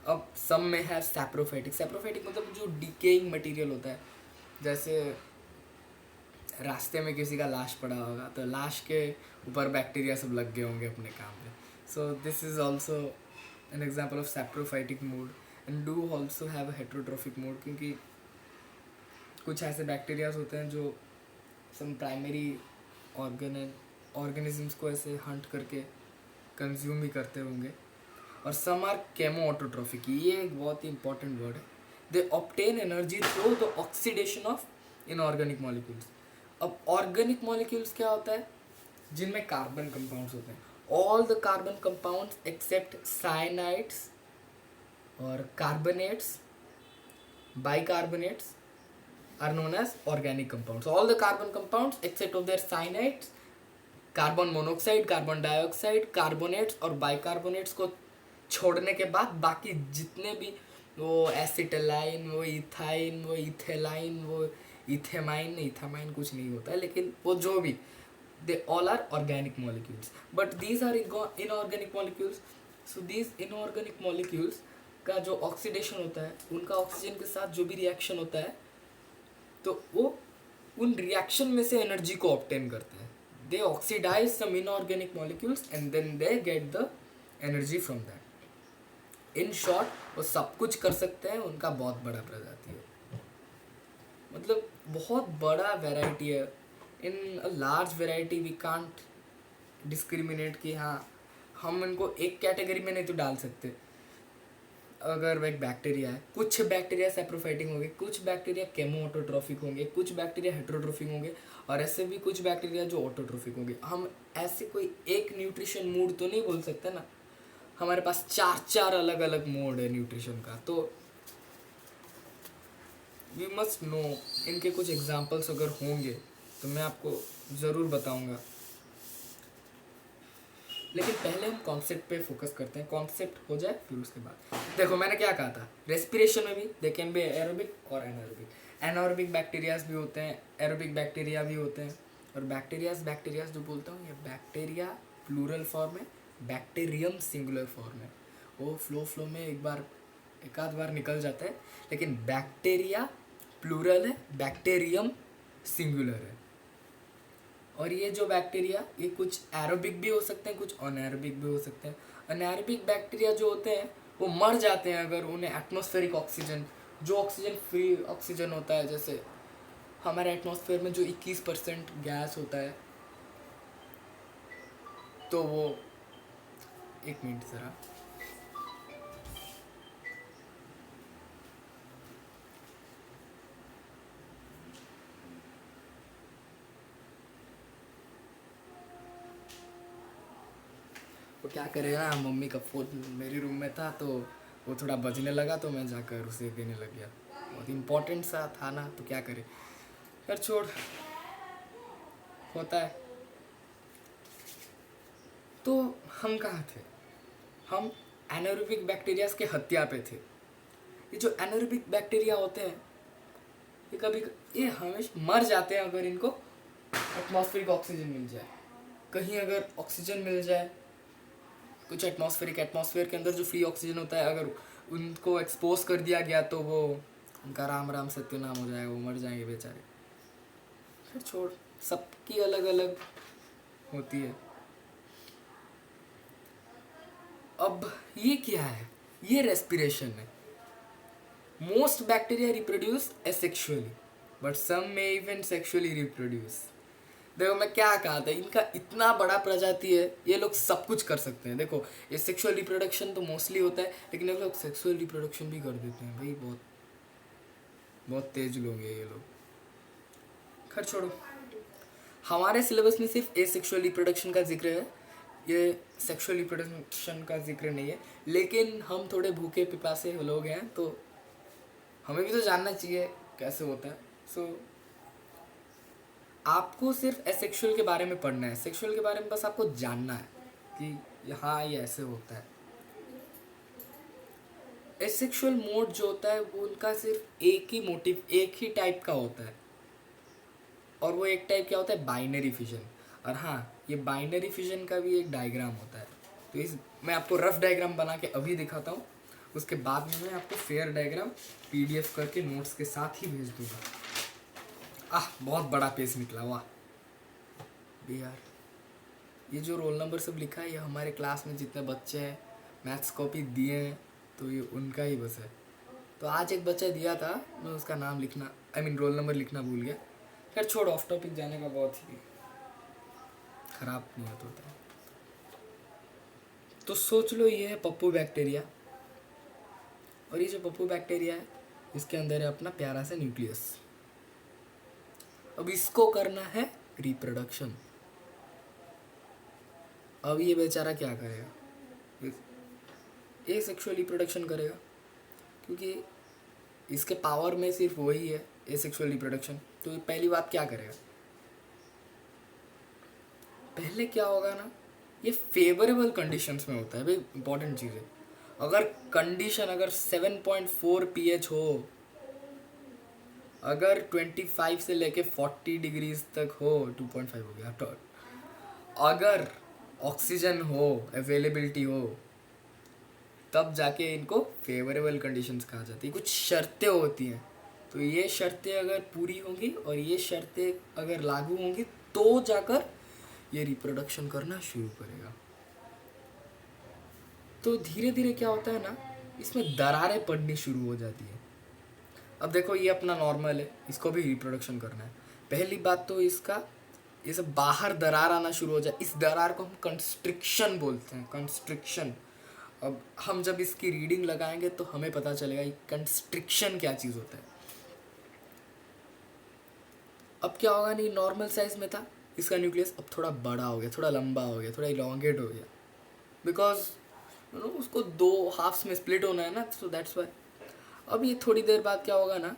अब सम में है सैप्रोफाइटिक। सैप्रोफाइटिक मतलब जो डिकेइंग मटेरियल होता है, जैसे रास्ते में किसी का लाश पड़ा होगा तो लाश के ऊपर बैक्टीरिया सब लग गए होंगे अपने काम में। So this is also an example of saprophytic mood and do also have a heterotrophic mood, क्योंकि कुछ ऐसे बैक्टीरियाज होते हैं जो सम प्राइमरी ऑर्गेनिजम्स को ऐसे हंट करके कंज्यूम भी करते होंगे। और सम आर केमो ऑटोट्रॉफिक, ये एक बहुत ही इंपॉर्टेंट वर्ड है। They obtain energy through the oxidation of inorganic molecules. अब ऑर्गेनिक मॉलिक्यूल्स क्या होता है, जिनमें कार्बन कंपाउंड्स होते हैं। All the carbon compounds except cyanides और carbonates, bicarbonates are known as organic compounds. All the carbon compounds except of their cyanides, carbon monoxide, carbon dioxide, carbonates और bicarbonates को छोड़ने के बाद बाकी जितने भी वो एसिटालाइन, वो इथाइन, वो इथेलाइन, वो इथामाइन कुछ नहीं होता है, लेकिन वो जो भी, they all are organic molecules, but these are inorganic molecules. So these inorganic molecules का जो ऑक्सीडेशन होता है, उनका ऑक्सीजन के साथ जो भी रिएक्शन होता है, तो वो उन रिएक्शन में से एनर्जी को ऑब्टेन करते हैं। They oxidise some inorganic molecules and then they get the energy from that. In short वो सब कुछ कर सकते हैं, उनका बहुत बड़ा प्रजाति है, मतलब बहुत बड़ा वैरायटी है। In a large variety we can't discriminate कि हाँ हम इनको एक कैटेगरी में नहीं तो डाल सकते। अगर एक बैक्टीरिया है, कुछ बैक्टीरिया सैप्रोफाइटिक होंगे, कुछ बैक्टीरिया केमोऑटोट्रॉफिक होंगे, कुछ बैक्टीरिया हेट्रोट्रोफिक होंगे, और ऐसे भी कुछ बैक्टीरिया जो ऑटोट्रोफिक होंगे। हम ऐसे कोई एक न्यूट्रिशन मूड तो नहीं बोल सकते ना, हमारे पास चार अलग अलग मोड है न्यूट्रिशन का। तो वी मस्ट नो, इनके कुछ एग्जाम्पल्स अगर होंगे तो मैं आपको ज़रूर बताऊँगा, लेकिन पहले हम कॉन्सेप्ट पे फोकस करते हैं। कॉन्सेप्ट हो जाए फिर उसके बाद देखो मैंने क्या कहा था, रेस्पिरेशन में भी दे कैन बी एरोबिक और एनारोबिक। एनारोबिक बैक्टीरियाज भी होते हैं, एरोबिक बैक्टीरिया भी होते हैं। और बैक्टीरियाज जो बोलता हूँ, ये बैक्टीरिया प्लूरल फॉर्म है, बैक्टीरियम सिंगुलर फॉर्म है। वो फ्लो में एक आध बार निकल जाता है, लेकिन बैक्टीरिया प्लूरल है, बैक्टीरियम सिंगुलर है। और ये जो बैक्टीरिया, ये कुछ एरोबिक भी हो सकते हैं, कुछ अनएरोबिक भी हो सकते हैं। अनएरोबिक बैक्टीरिया जो होते हैं वो मर जाते हैं अगर उन्हें एटमॉस्फेरिक ऑक्सीजन, जो ऑक्सीजन फ्री ऑक्सीजन होता है, जैसे हमारे एटमॉस्फेयर में जो 21% गैस होता है, तो वो, एक मिनट ज़रा, वो क्या करेगा, मम्मी का फ़ोन मेरे रूम में था तो वो थोड़ा बजने लगा तो मैं जाकर उसे देने लग गया। बहुत इम्पोर्टेंट सा था ना, तो क्या करें, खैर छोड़, होता है। तो हम कहाँ थे, हम एनारोबिक बैक्टीरियाज के हत्या पे थे। ये जो एनारोबिक बैक्टीरिया होते हैं ये कभी ये हमेशा मर जाते हैं अगर इनको एटमॉस्फेरिक ऑक्सीजन मिल जाए। कहीं अगर ऑक्सीजन मिल जाए, कुछ एटमॉस्फेयर के अंदर जो फ्री ऑक्सीजन होता है, अगर उनको एक्सपोज कर दिया गया तो वो उनका राम राम सत्यनाम हो जाएगा, वो मर जाएंगे बेचारे। फिर छोड़, सबकी अलग अलग होती है। अब ये क्या है, ये रेस्पिरेशन है। Most bacteria reproduce asexually but some में इवन सेक्सुअली रिप्रोड्यूस। देखो मैं क्या कहा था, इनका इतना बड़ा प्रजाति है, ये लोग सब कुछ कर सकते हैं। देखो ये सेक्सुअल रिप्रोडक्शन तो मोस्टली होता है, लेकिन ये लोग सेक्सुअल रिप्रोडक्शन भी कर देते हैं भाई, बहुत बहुत तेज लोग हैं ये लोग। खैर छोड़ो, हमारे सिलेबस में सिर्फ एसेक्सुअल रिप्रोडक्शन का जिक्र है, ये सेक्सुअल रिप्रोडक्शन का जिक्र नहीं है। लेकिन हम थोड़े भूखे पिपासे लोग हैं तो हमें भी तो जानना चाहिए कैसे होता है। सो आपको सिर्फ एसेक्सुअल के बारे में पढ़ना है, सेक्सुअल के बारे में बस आपको जानना है कि हाँ ये ऐसे होता है। एसेक्सुअल मोड जो होता है वो उनका सिर्फ एक ही मोटिव, एक ही टाइप का होता है, और वो एक टाइप क्या होता है, बाइनरी फिजन। और हाँ, ये बाइनरी फिजन का भी एक डायग्राम होता है। तो इस मैं आपको रफ डायग्राम बना के अभी दिखाता हूँ, उसके बाद में मैं आपको फेयर डायग्राम पीडीएफ करके नोट्स के साथ ही भेज दूँगा। बहुत बड़ा पेज निकला, वाह भी यार। ये जो रोल नंबर सब लिखा है ये हमारे क्लास में जितने बच्चे हैं मैथ्स कॉपी दिए हैं तो ये उनका ही बस है। तो आज एक बच्चा दिया था, मैं उसका नाम लिखना रोल नंबर लिखना भूल गया। खैर छोड़, ऑफ टॉपिक जाने का बहुत ही खराब नियत होता है। तो सोच लो ये है पप्पू बैक्टीरिया, और ये जो पप्पू बैक्टीरिया है इसके अंदर है अपना प्यारा सा न्यूक्लियस। अब इसको करना है रिप्रोडक्शन। अब ये बेचारा क्या करेगा, ये सेक्सुअल रिप्रोडक्शन करेगा, क्योंकि इसके पावर में सिर्फ वही है ये सेक्सुअल रिप्रोडक्शन। तो पहली बात क्या करेगा, पहले क्या होगा ना, ये फेवरेबल कंडीशंस में होता है भाई, इंपॉर्टेंट चीज़ है। अगर कंडीशन अगर 7.4 pH हो, अगर 25 से लेके 40 डिग्रीज तक हो, 2.5 हो गया, तो अगर ऑक्सीजन हो, अवेलेबिलिटी हो, तब जाके इनको फेवरेबल कंडीशंस कहा जाती है। कुछ शर्तें होती हैं, तो ये शर्तें अगर पूरी होंगी और ये शर्तें अगर लागू होंगी तो जाकर ये रिप्रोडक्शन करना शुरू करेगा। तो धीरे धीरे क्या होता है ना, इसमें दरारें पड़नी शुरू हो जाती है। अब देखो ये अपना नॉर्मल है, इसको भी रिप्रोडक्शन करना है। पहली बात तो इसका ये सब बाहर दरार आना शुरू हो जाए, इस दरार को हम कंस्ट्रिक्शन बोलते हैं, कंस्ट्रिक्शन। अब हम जब इसकी रीडिंग लगाएंगे तो हमें पता चलेगा ये कंस्ट्रिक्शन क्या चीज़ होता है। अब क्या होगा, नहीं नॉर्मल साइज में था इसका न्यूक्लियस, अब थोड़ा बड़ा हो गया, थोड़ा लंबा हो गया, थोड़ा इलोंगेट हो गया, बिकॉज उसको दो हाफ्स में स्प्लिट होना है ना, सो दैट्स वाई। अब ये थोड़ी देर बाद क्या होगा ना,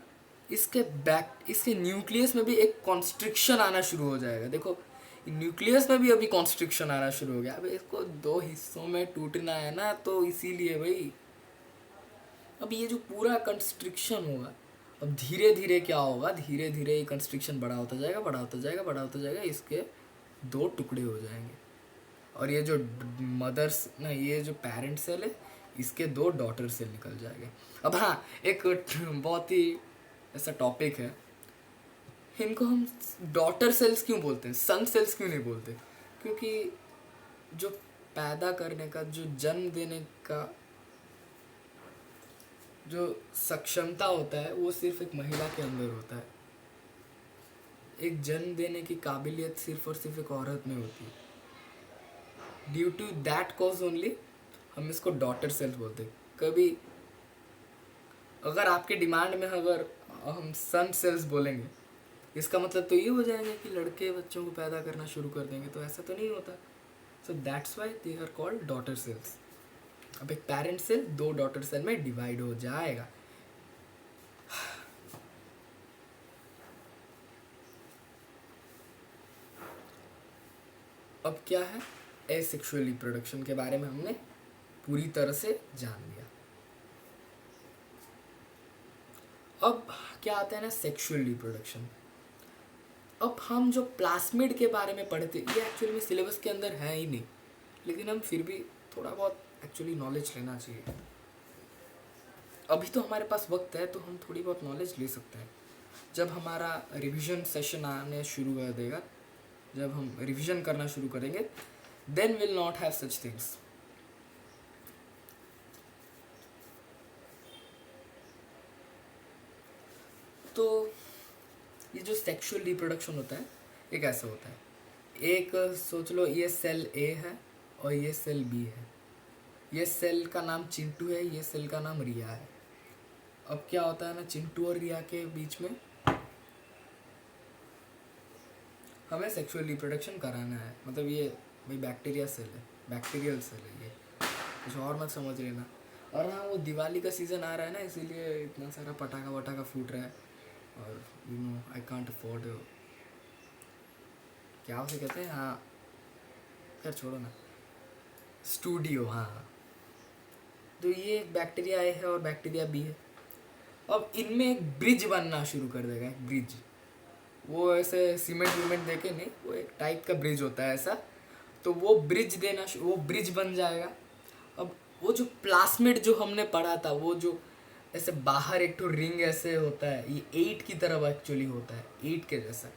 इसके न्यूक्लियस में भी एक कॉन्स्ट्रिक्शन आना शुरू हो जाएगा। देखो न्यूक्लियस में भी अभी कॉन्स्ट्रिक्शन आना शुरू हो गया। अब इसको दो हिस्सों में टूटना है ना, तो इसीलिए भाई अब ये जो पूरा कंस्ट्रिक्शन होगा, अब धीरे धीरे क्या होगा, धीरे धीरे ये कंस्ट्रिक्शन बड़ा होता जाएगा, बड़ा होता जाएगा, बड़ा होता जाएगा, इसके दो टुकड़े हो जाएंगे। और ये जो मदर्स ना, ये जो पेरेंट सेल है, इसके दो डॉटर सेल निकल जाएंगे। अब हाँ, एक बहुत ही ऐसा टॉपिक है, इनको हम डॉटर सेल्स क्यों बोलते हैं, सन सेल्स क्यों नहीं बोलते, क्योंकि जो पैदा करने का, जो जन्म देने का जो सक्षमता होता है वो सिर्फ एक महिला के अंदर होता है। एक जन्म देने की काबिलियत सिर्फ और सिर्फ एक औरत में होती है। Due to that cause only हम इसको डॉटर सेल्स बोलते हैं। कभी अगर आपके डिमांड में अगर हम सन सेल्स बोलेंगे, इसका मतलब तो ये हो जाएगा कि लड़के बच्चों को पैदा करना शुरू कर देंगे, तो ऐसा तो नहीं होता। So that's why they are called daughter cells. अब एक पेरेंट सेल दो डॉटर सेल में डिवाइड हो जाएगा। अब क्या है, एसेक्सुअल रिप्रोडक्शन के बारे में हमने पूरी तरह से जान लिया। अब क्या आता है ना, सेक्सुअल रिप्रोडक्शन। अब हम जो प्लास्मिड के बारे में पढ़ते, ये एक्चुअली में सिलेबस के अंदर है ही नहीं, लेकिन हम फिर भी थोड़ा बहुत एक्चुअली नॉलेज लेना चाहिए। अभी तो हमारे पास वक्त है तो हम थोड़ी बहुत नॉलेज ले सकते हैं। जब हमारा रिवीजन सेशन आने शुरू कर देगा, जब हम रिवीजन करना शुरू करेंगे, then will not have such things. तो ये जो सेक्सुअल रिप्रोडक्शन होता है, ये कैसे होता है? एक सोच लो, ये सेल ए है और ये सेल बी है। ये सेल का नाम चिंटू है, ये सेल का नाम रिया है। अब क्या होता है ना, चिंटू और रिया के बीच में हमें सेक्सुअल रिप्रोडक्शन कराना है। मतलब ये भाई बैक्टीरिया सेल है, बैक्टीरियल सेल है, ये कुछ और मत समझ लेना। और हाँ, वो दिवाली का सीज़न आ रहा है ना, इसीलिए इतना सारा पटाखा वटाखा फूट रहा है। और you know I can't afford, क्या उसे कहते हैं, हाँ खैर छोड़ो ना, स्टूडियो, हाँ हाँ। तो ये एक बैक्टीरिया ए है और बैक्टीरिया बी है। अब इनमें एक ब्रिज बनना शुरू कर देगा, एक ब्रिज। वो ऐसे सीमेंट वीमेंट देके नहीं, वो एक टाइप का ब्रिज होता है ऐसा। तो वो ब्रिज देना, वो ब्रिज बन जाएगा। अब वो जो प्लास्मिड जो हमने पढ़ा था, वो जो ऐसे बाहर एक तो रिंग ऐसे होता है, ये 8 की तरह एक्चुअली होता है, 8 के जैसा।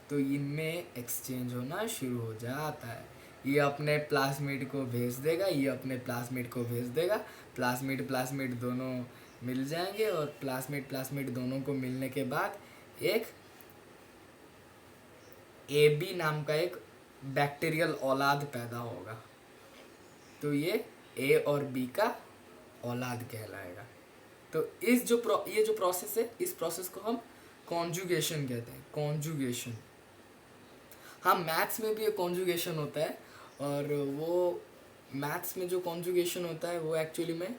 तो इनमें एक्सचेंज होना शुरू हो जाता है। ये अपने प्लास्मिड को भेज देगा, ये अपने प्लास्मिड को भेज देगा। प्लास्मिड प्लास्मिड दोनों मिल जाएंगे और प्लास्मिड प्लास्मिड दोनों को मिलने के बाद एक ए बी नाम का एक बैक्टीरियल औलाद पैदा होगा। तो ये ए और बी का औलाद कहलाएगा। तो ये जो प्रोसेस है, इस प्रोसेस को हम कॉन्जुगेशन कहते हैं, कॉन्जुगेशन। हाँ, मैथ्स में भी एक कॉन्जुगेशन होता है, और वो मैथ्स में जो कॉन्जुगेशन होता है वो एक्चुअली में,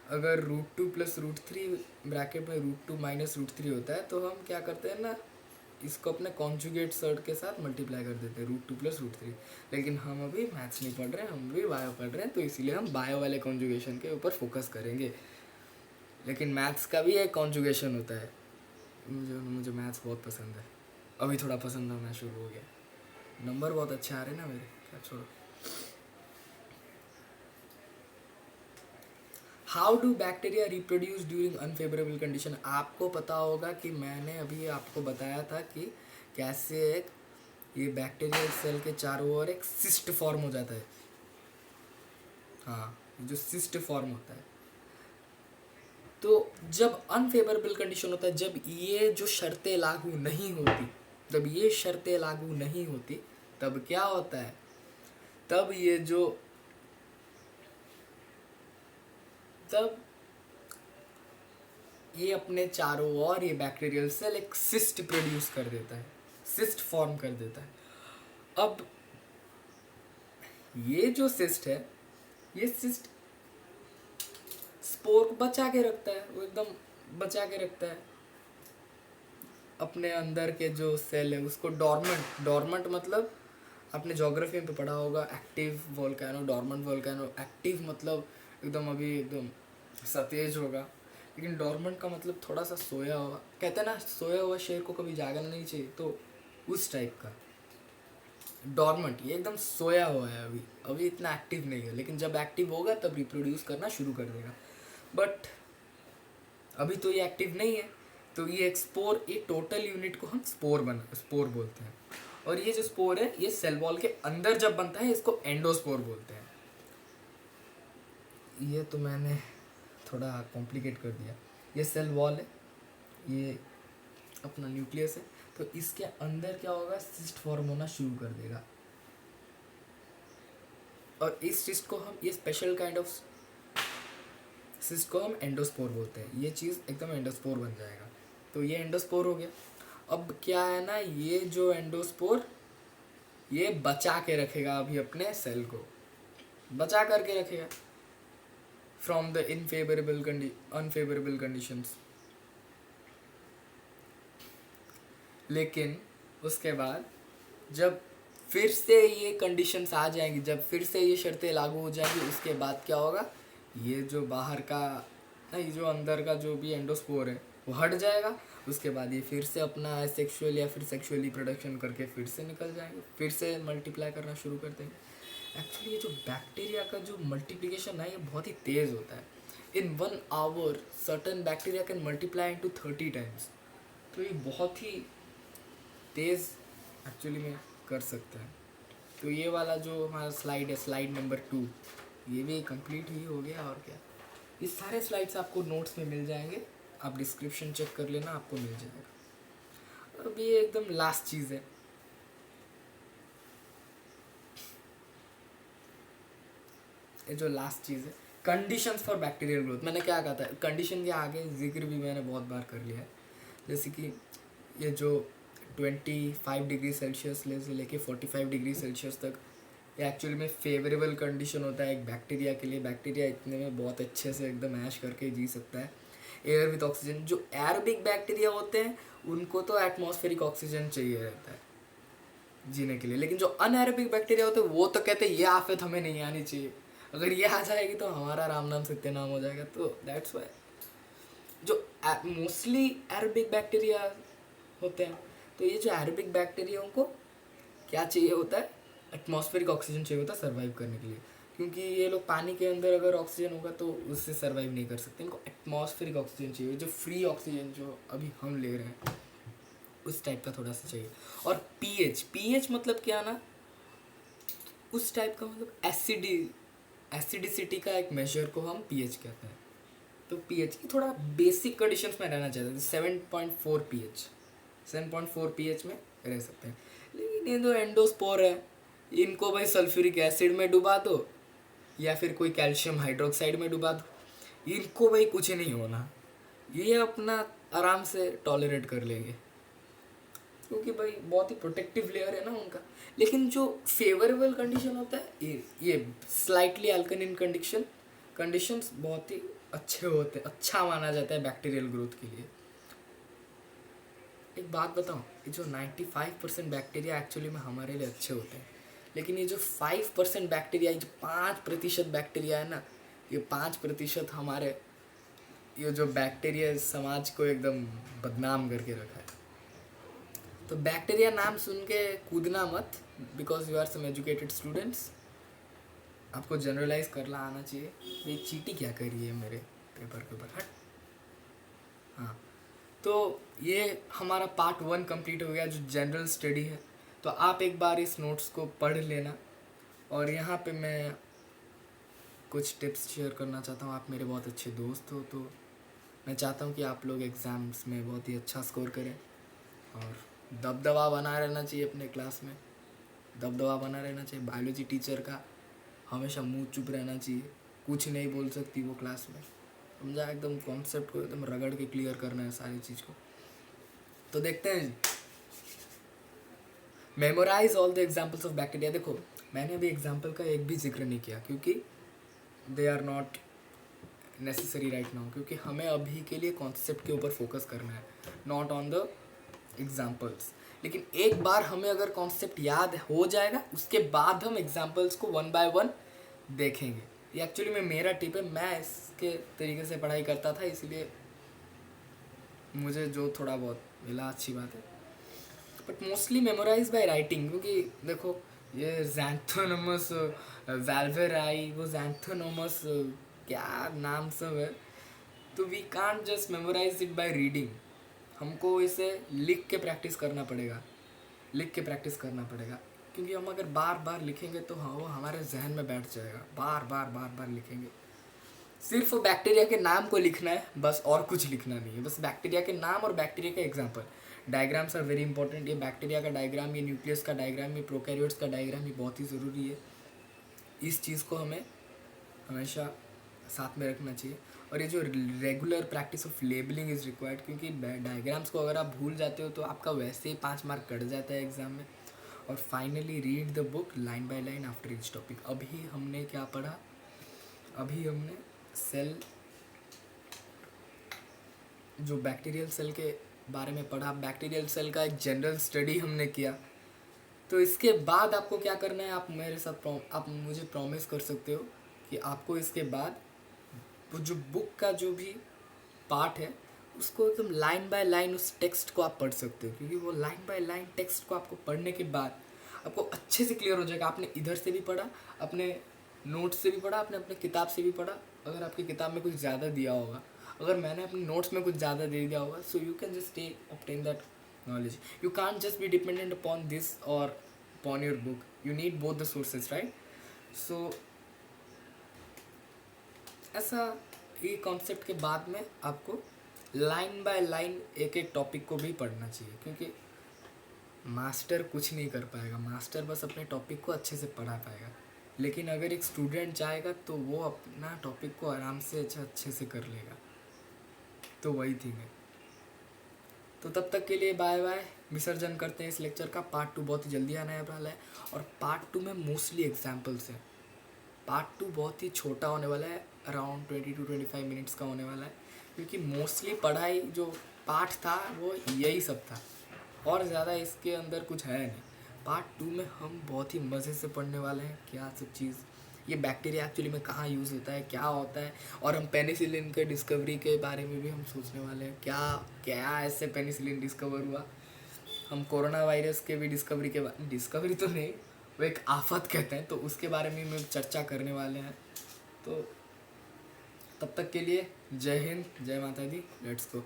अगर √2 + √3 ब्रैकेट में √2 - √3 होता है, तो हम क्या करते हैं ना, इसको अपने कॉन्जुगेट सर्ट के साथ मल्टीप्लाई कर देते हैं, √2 + √3। लेकिन हम अभी मैथ्स नहीं पढ़ रहे हैं, हम भी बायो पढ़ रहे हैं, तो इसीलिए हम बायो वाले कॉन्जुगेशन के ऊपर फोकस करेंगे। लेकिन मैथ्स का भी एक कॉन्जुगेशन होता है। मुझे मैथ्स बहुत पसंद है, अभी थोड़ा पसंद होना शुरू हो गया। नंबर बहुत अच्छे आ रहे ना मेरे, क्या छोड़ो। How do bacteria reproduce during unfavourable condition? आपको पता होगा कि मैंने अभी आपको बताया था कि कैसे एक ये बैक्टीरियल सेल के चारों ओर एक सिस्ट फॉर्म हो जाता है। हाँ, जो सिस्ट फॉर्म होता है। तो जब अनफेवरेबल कंडीशन होता है, जब ये जो शर्तें लागू नहीं होती, जब ये शर्तें लागू नहीं होती, तब क्या होता है, तब ये अपने चारों ओर ये बैक्टीरियल सेल एक सिस्ट प्रोड्यूस कर देता है, सिस्ट फॉर्म कर देता है। अब ये जो सिस्ट है, ये सिस्ट स्पोर को बचा के रखता है, वो एकदम बचा के रखता है। अपने अंदर के जो सेल है उसको डॉर्मेंट मतलब आपने ज्योग्राफी में पढ़ा होगा, active volcano, dormant volcano. Active मतलब एकदम अभी एकदम सतेज होगा, लेकिन डॉर्मेंट का मतलब थोड़ा सा सोया हुआ। कहते हैं ना, सोया हुआ शेर को कभी जागना नहीं चाहिए, तो उस टाइप का डॉर्मेंट। ये एकदम सोया हुआ है, अभी इतना एक्टिव नहीं है, लेकिन जब एक्टिव होगा तब रिप्रोड्यूस करना शुरू कर देगा। बट अभी तो ये एक्टिव नहीं है, तो ये एक स्पोर, ये टोटल यूनिट को हम स्पोर बोलते हैं। और ये जो स्पोर है, ये सेल वॉल के अंदर जब बनता है, इसको एंडोस्पोर बोलते हैं। ये तो मैंने थोड़ा कॉम्प्लिकेट कर दिया। ये सेल वॉल है, ये अपना न्यूक्लियस है, तो इसके अंदर क्या होगा, सिस्ट फॉर्म होना शुरू कर देगा। और इस सिस्ट को हम, ये स्पेशल काइंड ऑफ सिस्ट को हम एंडोस्पोर बोलते हैं। ये चीज़ एकदम एंडोस्पोर बन जाएगा। तो ये एंडोस्पोर हो गया। अब क्या है ना, ये जो एंडोस्पोर ये बचा के रखेगा अभी अपने सेल को, बचा करके रखेगा फ्रॉम द अनफेवरेबल कंडीशंस। लेकिन उसके बाद जब फिर से ये कंडीशंस आ जाएंगी, जब फिर से ये शर्तें लागू हो जाएंगी उसके बाद क्या होगा, ये जो बाहर का नहीं, जो अंदर का जो भी एंडोस्पोर है वो हट जाएगा। उसके बाद ये फिर से अपना सेक्सुअल या फिर सेक्सुअली प्रोडक्शन करके फिर से निकल जाएंगे, फिर से मल्टीप्लाई करना शुरू कर देंगे। एक्चुअली ये जो बैक्टीरिया का जो मल्टीप्लिकेशन है ये बहुत ही तेज़ होता है। In 1 hour certain bacteria can multiply into 30 times. तो ये बहुत ही तेज़ एक्चुअली में कर सकता है। तो ये वाला जो हमारा स्लाइड है, स्लाइड नंबर 2, ये भी कंप्लीट ही हो गया। और क्या, ये सारे स्लाइड्स आपको नोट्स में मिल जाएंगे, आप डिस्क्रिप्शन चेक कर लेना, आपको मिल जाएगा। अब ये एकदम लास्ट चीज़ है, ये जो लास्ट चीज़ है, कंडीशंस फॉर बैक्टीरियल ग्रोथ। मैंने क्या कहा था, कंडीशन के आगे जिक्र भी मैंने बहुत बार कर लिया है। जैसे कि ये जो 25 डिग्री सेल्सियस से लेके 45 डिग्री सेल्सियस तक ये एक्चुअली में फेवरेबल कंडीशन होता है एक बैक्टीरिया के लिए। बैक्टीरिया इतने में बहुत अच्छे से एकदम ऐश करके जी सकता है एयर विथ ऑक्सीजन। जो एरोबिक बैक्टीरिया होते हैं उनको तो एटमॉस्फेरिक ऑक्सीजन चाहिए रहता है जीने के लिए, लेकिन जो अनएरोबिक बैक्टीरिया होते हैं वो तो कहते हैं ये आफत हमें नहीं आनी चाहिए, अगर ये आ जाएगी तो हमारा राम नाम सत्यनाम हो जाएगा। तो दैट्स वाई जो मोस्टली एरोबिक बैक्टीरिया होते हैं, तो ये जो एरोबिक बैक्टीरिया उनको क्या चाहिए होता है, एटमॉस्फेरिक ऑक्सीजन चाहिए होता है सर्वाइव करने के लिए। क्योंकि ये लोग पानी के अंदर अगर ऑक्सीजन होगा तो उससे सर्वाइव नहीं कर सकते, इनको एटमॉस्फेरिक ऑक्सीजन चाहिए, जो फ्री ऑक्सीजन जो अभी हम ले रहे हैं उस टाइप का थोड़ा सा चाहिए। और पीएच मतलब क्या ना, उस टाइप का मतलब एसिडिसिटी का एक मेजर को हम पीएच कहते हैं। तो पीएच की थोड़ा बेसिक कंडीशंस में रहना चाहते थे, 7.4 पीएच, 7.4 पीएच में रह सकते हैं। लेकिन ये जो एंडोस्पोर है इनको भाई सल्फ्यूरिक एसिड में डुबा दो या फिर कोई कैल्शियम हाइड्रोक्साइड में डुबा दो, इनको भाई कुछ नहीं होना, ये अपना आराम से टॉलरेट कर लेंगे क्योंकि भाई बहुत ही प्रोटेक्टिव लेयर है ना उनका। लेकिन जो फेवरेबल कंडीशन होता है ये स्लाइटली अल्कनिन कंडीशंस बहुत ही अच्छे होते हैं, अच्छा माना जाता है बैक्टीरियल ग्रोथ के लिए। एक बात बताऊं, ये जो 95% बैक्टीरिया एक्चुअली में हमारे लिए अच्छे होते हैं, लेकिन ये जो 5% बैक्टीरिया, ये जो 5% बैक्टीरिया है ना, ये 5% हमारे ये जो बैक्टीरिया समाज को एकदम बदनाम करके रखा है। तो बैक्टीरिया नाम सुन के कूदना मत, because you are some educated students, आपको जनरलाइज करना आना चाहिए। ये चीटी क्या कर रही है मेरे पेपर के ऊपर, हट। हाँ, तो ये हमारा पार्ट 1 कंप्लीट हो गया जो जनरल स्टडी है। तो आप एक बार इस नोट्स को पढ़ लेना, और यहाँ पे मैं कुछ टिप्स शेयर करना चाहता हूँ। आप मेरे बहुत अच्छे दोस्त हो, तो मैं चाहता हूँ कि आप लोग एग्ज़ाम्स में बहुत ही अच्छा स्कोर करें, और दबदबा बना रहना चाहिए अपने क्लास में, दबदबा बना रहना चाहिए। बायोलॉजी टीचर का हमेशा मुंह चुप रहना चाहिए, कुछ नहीं बोल सकती वो क्लास में, समझा। एकदम कॉन्सेप्ट को एकदम रगड़ के क्लियर करना है सारी चीज़ को। तो देखते हैं जी, memorise all the examples of bacteria. देखो मैंने अभी एग्जाम्पल का एक भी जिक्र नहीं किया क्योंकि they are not necessary right now, क्योंकि हमें अभी के लिए कॉन्सेप्ट के ऊपर फोकस करना है, नॉट ऑन द एग्जाम्पल्स। लेकिन एक बार हमें अगर कॉन्सेप्ट याद हो जाएगा उसके बाद हम एग्जाम्पल्स को 1 बाय 1 देखेंगे। ये एक्चुअली में मेरा टिप है, मैं इसके तरीके से पढ़ाई करता था, इसलिए मुझे जो थोड़ा बहुत मिला अच्छी बात है। But mostly memorize by writing, क्योंकि देखो ये ज़ैंथोनोमस वैल्वेराई, वो ज़ैंथोनोमस क्या नाम सब है, तो we can't just memorize it by reading, हमको इसे लिख के प्रैक्टिस करना पड़ेगा, लिख के प्रैक्टिस करना पड़ेगा। क्योंकि हम अगर बार बार लिखेंगे तो हाँ वो हमारे जहन में बैठ जाएगा, बार बार लिखेंगे। सिर्फ बैक्टीरिया के नाम को लिखना है बस, और कुछ लिखना नहीं है, बस बैक्टीरिया के नाम और बैक्टीरिया का example. Diagrams are very important, ये बैक्टीरिया का डायग्राम, ये न्यूक्लियस का डायग्राम, ये प्रोकैरियोट्स का डायग्राम, ये बहुत ही ज़रूरी है। इस चीज़ को हमें हमेशा साथ में रखना चाहिए। और ये जो regular practice of labelling is required, क्योंकि डायग्राम्स को अगर आप भूल जाते हो तो आपका वैसे ही 5 मार्क कट जाता है एग्ज़ाम में। और finally read the book line by line after each topic. अभी हमने क्या पढ़ा, अभी हमने सेल, जो बैक्टीरियल सेल के बारे में पढ़ा, बैक्टीरियल सेल का एक जनरल स्टडी हमने किया, तो इसके बाद आपको क्या करना है, आप मेरे साथ आप मुझे प्रॉमिस कर सकते हो कि आपको इसके बाद वो जो बुक का जो भी पार्ट है उसको एकदम लाइन बाय लाइन उस टेक्स्ट को आप पढ़ सकते हो, क्योंकि वो लाइन बाय लाइन टेक्स्ट को आपको पढ़ने के बाद आपको अच्छे से क्लियर हो जाएगा। आपने इधर से भी पढ़ा, अपने नोट्स से भी पढ़ा, आपने अपने किताब से भी पढ़ा, अगर आपकी किताब में कुछ ज़्यादा दिया होगा, अगर मैंने अपने नोट्स में कुछ ज़्यादा दे दिया होगा, so you can just take obtain that knowledge. You can't just be dependent upon this or upon your book. You need both the sources, right? So ऐसा ये कॉन्सेप्ट के बाद में आपको लाइन बाय लाइन एक एक टॉपिक को भी पढ़ना चाहिए, क्योंकि मास्टर कुछ नहीं कर पाएगा, मास्टर बस अपने टॉपिक को अच्छे से पढ़ा पाएगा, लेकिन अगर एक स्टूडेंट चाहेगा तो वो अपना टॉपिक को आराम से अच्छे से कर लेगा। तो वही थिंग है। तो तब तक के लिए बाय बाय, विसर्जन करते हैं इस लेक्चर का। पार्ट 2 बहुत ही जल्दी आने वाला है, और पार्ट 2 में मोस्टली एग्जाम्पल्स हैं। पार्ट 2 बहुत ही छोटा होने वाला है, अराउंड 20 to 25 मिनट्स का होने वाला है, क्योंकि मोस्टली पढ़ाई जो पार्ट था वो यही सब था, और ज़्यादा इसके अंदर कुछ है नहीं। पार्ट 2 में हम बहुत ही मज़े से पढ़ने वाले हैं क्या सब चीज़, ये बैक्टीरिया एक्चुअली में कहाँ यूज़ होता है, क्या होता है, और हम पेनिसिलिन के डिस्कवरी के बारे में भी हम सोचने वाले हैं, क्या क्या ऐसे पेनिसिलिन डिस्कवर हुआ। हम कोरोना वायरस के भी डिस्कवरी तो नहीं, वो एक आफत कहते हैं, तो उसके बारे में हम चर्चा करने वाले हैं। तो तब तक के लिए जय हिंद, जय माता दी, लेट्स गो।